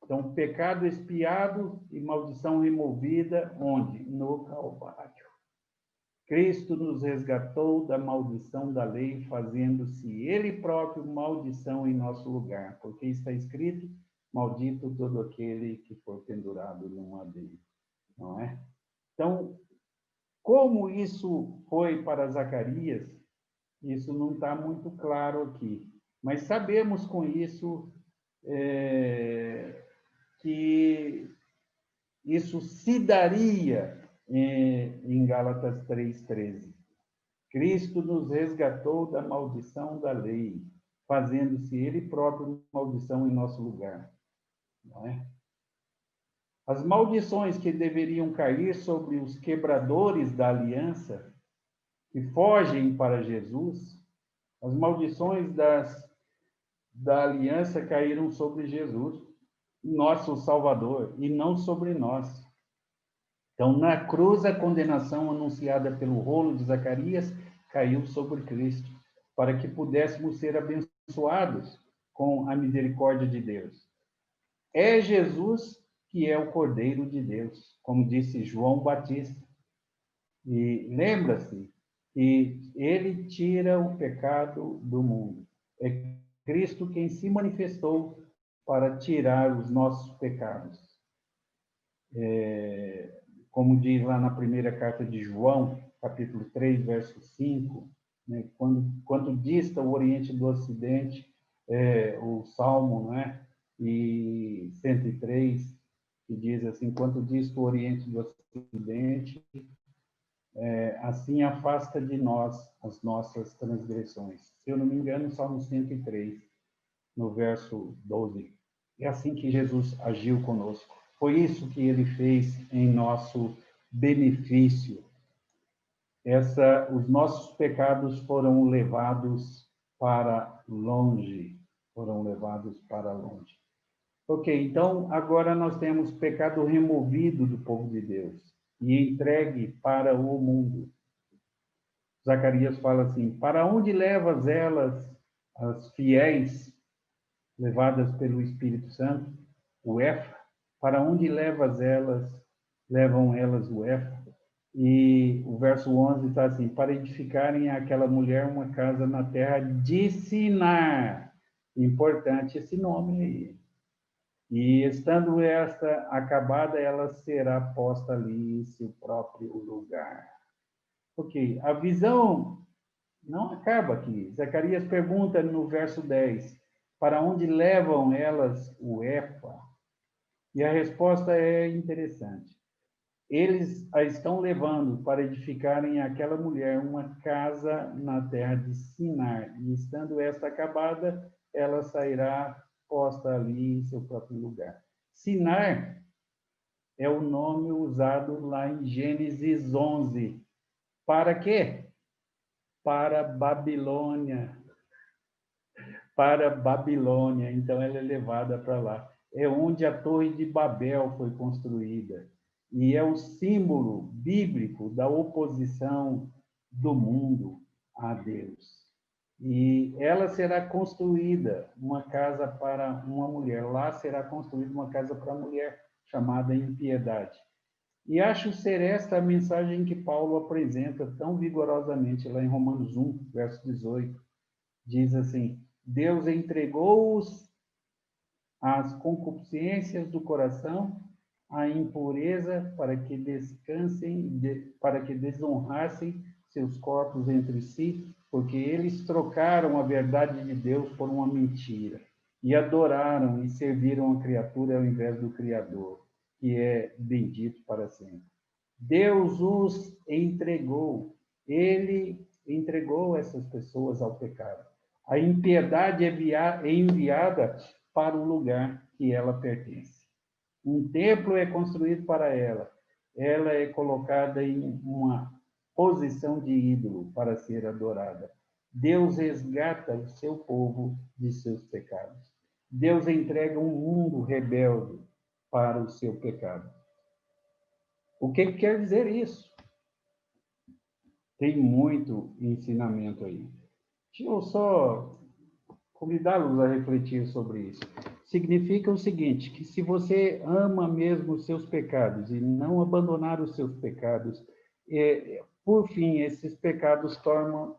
Então, pecado expiado e maldição removida, onde? No Calvário. Cristo nos resgatou da maldição da lei, fazendo-se Ele próprio maldição em nosso lugar, porque está escrito, maldito todo aquele que for pendurado no madeiro, não é? Então, como isso foi para Zacarias, isso não está muito claro aqui. Mas sabemos com isso que isso se daria em Gálatas 3,13. Cristo nos resgatou da maldição da lei, fazendo-se Ele próprio maldição em nosso lugar. Não é? As maldições que deveriam cair sobre os quebradores da aliança, que fogem para Jesus, as maldições da aliança caíram sobre Jesus, nosso Salvador, e não sobre nós. Então, na cruz, a condenação anunciada pelo rolo de Zacarias caiu sobre Cristo, para que pudéssemos ser abençoados com a misericórdia de Deus. É Jesus que é o Cordeiro de Deus, como disse João Batista. E lembra-se que ele tira o pecado do mundo. É Cristo quem se manifestou para tirar os nossos pecados. Como diz lá na primeira carta de João, capítulo 3, verso 5, né? Quando dista o Oriente do Ocidente, o Salmo, né? E 103, que diz assim, quanto dista o Oriente do Ocidente, assim afasta de nós as nossas transgressões. Se eu não me engano, Salmo 103, no verso 12. É assim que Jesus agiu conosco. Foi isso que ele fez em nosso benefício. Os nossos pecados foram levados para longe. Foram levados para longe. Ok, então agora nós temos pecado removido do povo de Deus e entregue para o mundo. Zacarias fala assim: para onde levas elas, as fiéis, levadas pelo Espírito Santo, o Efa? Para onde levam elas o Efa? E o verso 11 está assim: para edificarem àquela mulher uma casa na terra de Sinar. Importante esse nome aí. E estando esta acabada, ela será posta ali em seu próprio lugar. Ok, a visão não acaba aqui. Zacarias pergunta no verso 10, para onde levam elas o Efa? E a resposta é interessante. Eles a estão levando para edificarem àquela mulher uma casa na terra de Sinar. E estando esta acabada, ela sairá posta ali em seu próprio lugar. Sinar é o nome usado lá em Gênesis 11. Para quê? para Babilônia. Para Babilônia. Então, ela é levada para lá. É onde a Torre de Babel foi construída. E é o símbolo bíblico da oposição do mundo a Deus. E ela será construída, uma casa para uma mulher. Lá será construída uma casa para a mulher, chamada impiedade. E acho ser esta a mensagem que Paulo apresenta tão vigorosamente lá em Romanos 1, verso 18. Diz assim: Deus entregou-os às concupiscências do coração, à impureza, para que descansem, para que desonrassem seus corpos entre si, porque eles trocaram a verdade de Deus por uma mentira, e adoraram e serviram a criatura ao invés do Criador, que é bendito para sempre. Deus os entregou, ele entregou essas pessoas ao pecado. A impiedade é enviada para o lugar que ela pertence. Um templo é construído para ela. Ela é colocada em uma posição de ídolo para ser adorada. Deus resgata o seu povo de seus pecados. Deus entrega um mundo rebelde para o seu pecado. O que quer dizer isso? Tem muito ensinamento aí. Deixa eu só convidá-los a refletir sobre isso. Significa o seguinte, que se você ama mesmo os seus pecados e não abandonar os seus pecados, por fim, esses pecados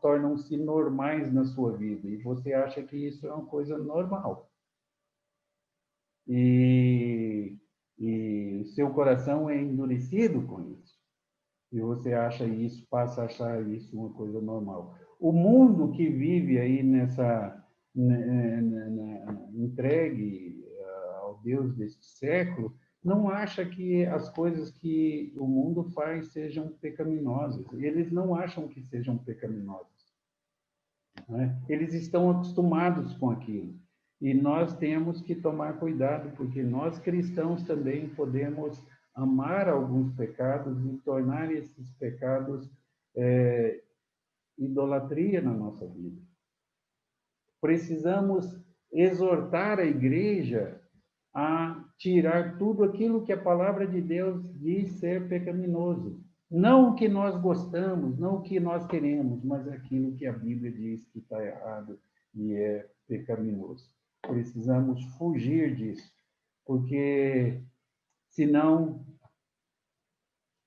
tornam-se normais na sua vida e você acha que isso é uma coisa normal. E seu coração é endurecido com isso. E você acha isso, passa a achar isso uma coisa normal. O mundo que vive aí entregue ao Deus deste século, não acha que as coisas que o mundo faz sejam pecaminosas. Eles não acham que sejam pecaminosas. Né? Eles estão acostumados com aquilo. E nós temos que tomar cuidado, porque nós cristãos também podemos amar alguns pecados e tornar esses pecados idolatria na nossa vida. Precisamos exortar a igreja a tirar tudo aquilo que a palavra de Deus diz ser pecaminoso. Não o que nós gostamos, não o que nós queremos, mas aquilo que a Bíblia diz que está errado e é pecaminoso. Precisamos fugir disso, porque senão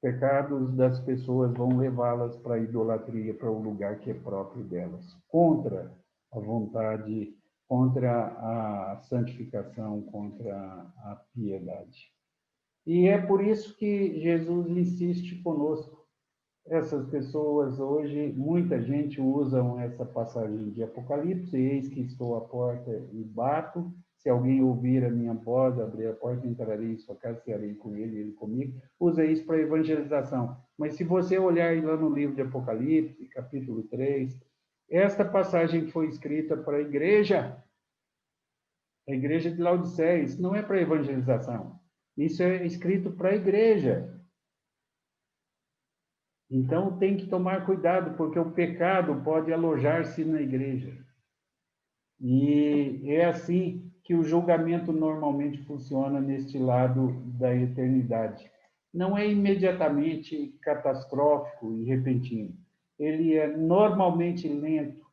pecados das pessoas vão levá-las para a idolatria, para o lugar que é próprio delas, contra a vontade, contra a santificação, contra a piedade. E é por isso que Jesus insiste conosco. Essas pessoas hoje, muita gente usa essa passagem de Apocalipse: eis que estou à porta e bato. Se alguém ouvir a minha voz, abrir a porta, entrarei em sua casa, cearei com ele, ele comigo. Usa isso para evangelização. Mas se você olhar lá no livro de Apocalipse, capítulo 3, esta passagem foi escrita para a igreja de Laodiceia. Isso não é para evangelização. Isso é escrito para a igreja. Então, tem que tomar cuidado, porque o pecado pode alojar-se na igreja. E é assim que o julgamento normalmente funciona neste lado da eternidade. Não é imediatamente catastrófico e repentino. Ele é normalmente lento,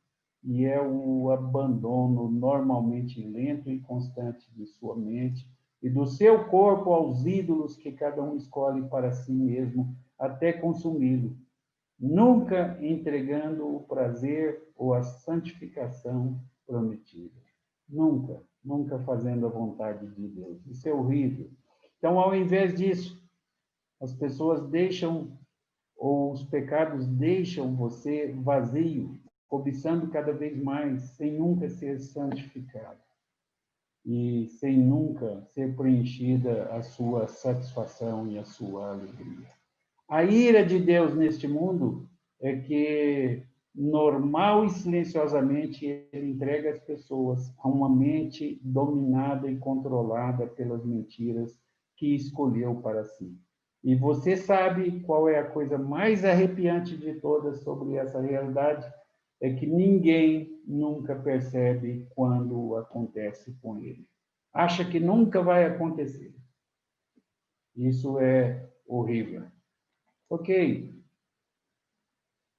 e é o abandono normalmente lento e constante de sua mente e do seu corpo aos ídolos que cada um escolhe para si mesmo, até consumi-lo, nunca entregando o prazer ou a santificação prometida. Nunca fazendo a vontade de Deus. Isso é horrível. Então, ao invés disso, as pessoas deixam, ou os pecados deixam você vazio, cobiçando cada vez mais, sem nunca ser santificado e sem nunca ser preenchida a sua satisfação e a sua alegria. A ira de Deus neste mundo é que, normal e silenciosamente, ele entrega as pessoas a uma mente dominada e controlada pelas mentiras que escolheu para si. E você sabe qual é a coisa mais arrepiante de todas sobre essa realidade? é que ninguém nunca percebe quando acontece com ele. Acha que nunca vai acontecer. Isso é horrível. Ok,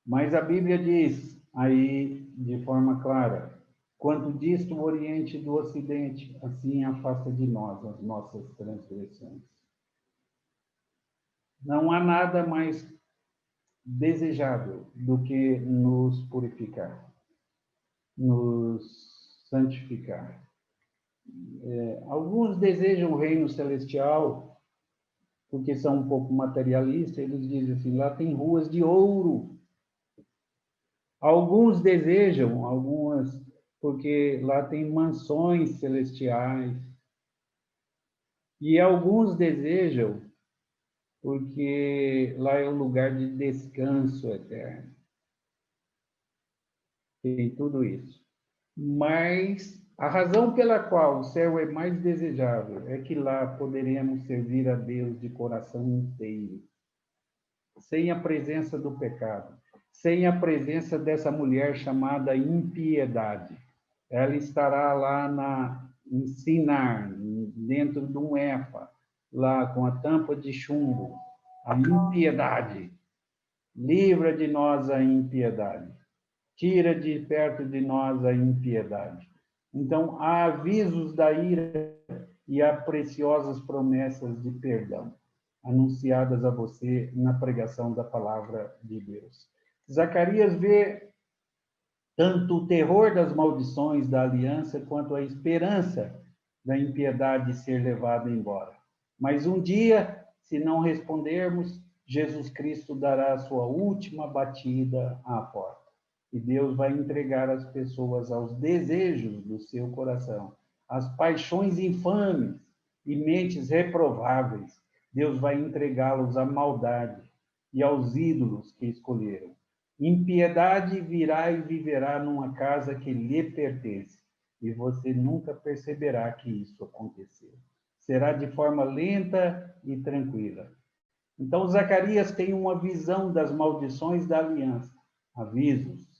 mas a Bíblia diz aí de forma clara: quanto dista o Oriente do Ocidente, assim afasta de nós as nossas transgressões. Não há nada mais desejável do que nos purificar, nos santificar. Alguns desejam o reino celestial porque são um pouco materialistas, eles dizem assim, lá tem ruas de ouro. Alguns desejam, algumas, porque lá tem mansões celestiais. E alguns desejam porque lá é um lugar de descanso eterno. Tem tudo isso. Mas a razão pela qual o céu é mais desejável é que lá poderemos servir a Deus de coração inteiro, sem a presença do pecado, sem a presença dessa mulher chamada impiedade. Ela estará lá em Sinar, dentro de um efa, lá com a tampa de chumbo, a impiedade. Livra de nós a impiedade. Tira de perto de nós a impiedade. Então, há avisos da ira e há preciosas promessas de perdão anunciadas a você na pregação da palavra de Deus. Zacarias vê tanto o terror das maldições da aliança quanto a esperança da impiedade ser levada embora. Mas um dia, se não respondermos, Jesus Cristo dará a sua última batida à porta. E Deus vai entregar as pessoas aos desejos do seu coração, às paixões infames e mentes reprováveis. Deus vai entregá-los à maldade e aos ídolos que escolheram. Impiedade virá e viverá numa casa que lhe pertence, e você nunca perceberá que isso aconteceu. Será de forma lenta e tranquila. Então, Zacarias tem uma visão das maldições da aliança, avisos,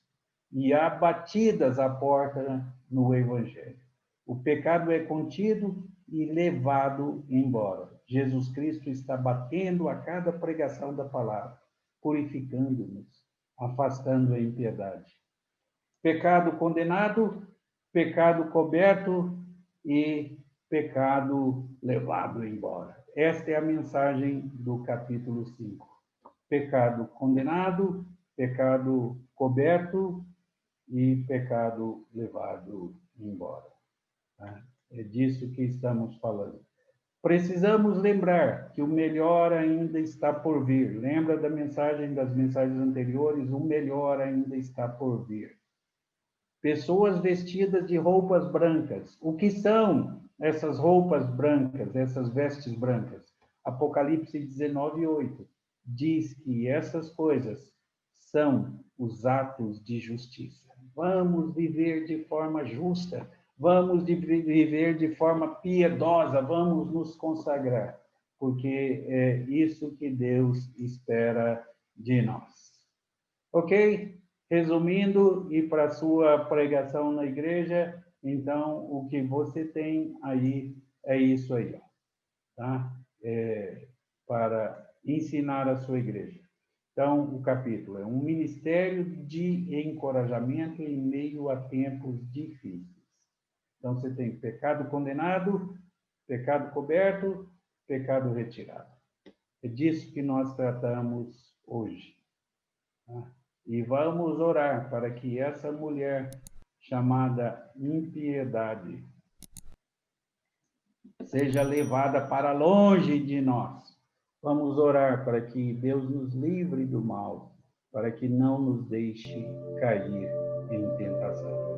e há batidas à porta no Evangelho. O pecado é contido e levado embora. Jesus Cristo está batendo a cada pregação da palavra, purificando-nos, afastando a impiedade. Pecado condenado, pecado coberto e pecado levado embora. Esta é a mensagem do capítulo 5. Pecado condenado, pecado coberto e pecado levado embora. É disso que estamos falando. Precisamos lembrar que o melhor ainda está por vir. Lembra das mensagens anteriores? O melhor ainda está por vir. Pessoas vestidas de roupas brancas. O que são essas roupas brancas, essas vestes brancas? Apocalipse 19:8 diz que essas coisas são os atos de justiça. Vamos viver de forma justa, vamos viver de forma piedosa, vamos nos consagrar, porque é isso que Deus espera de nós. Ok? Resumindo, e para a sua pregação na igreja, então, o que você tem aí é isso aí, tá? Para ensinar a sua igreja. Então, o capítulo é um ministério de encorajamento em meio a tempos difíceis. Então, você tem pecado condenado, pecado coberto, pecado retirado. É disso que nós tratamos hoje. Tá? E vamos orar para que essa mulher chamada impiedade seja levada para longe de nós. Vamos orar para que Deus nos livre do mal, para que não nos deixe cair em tentação.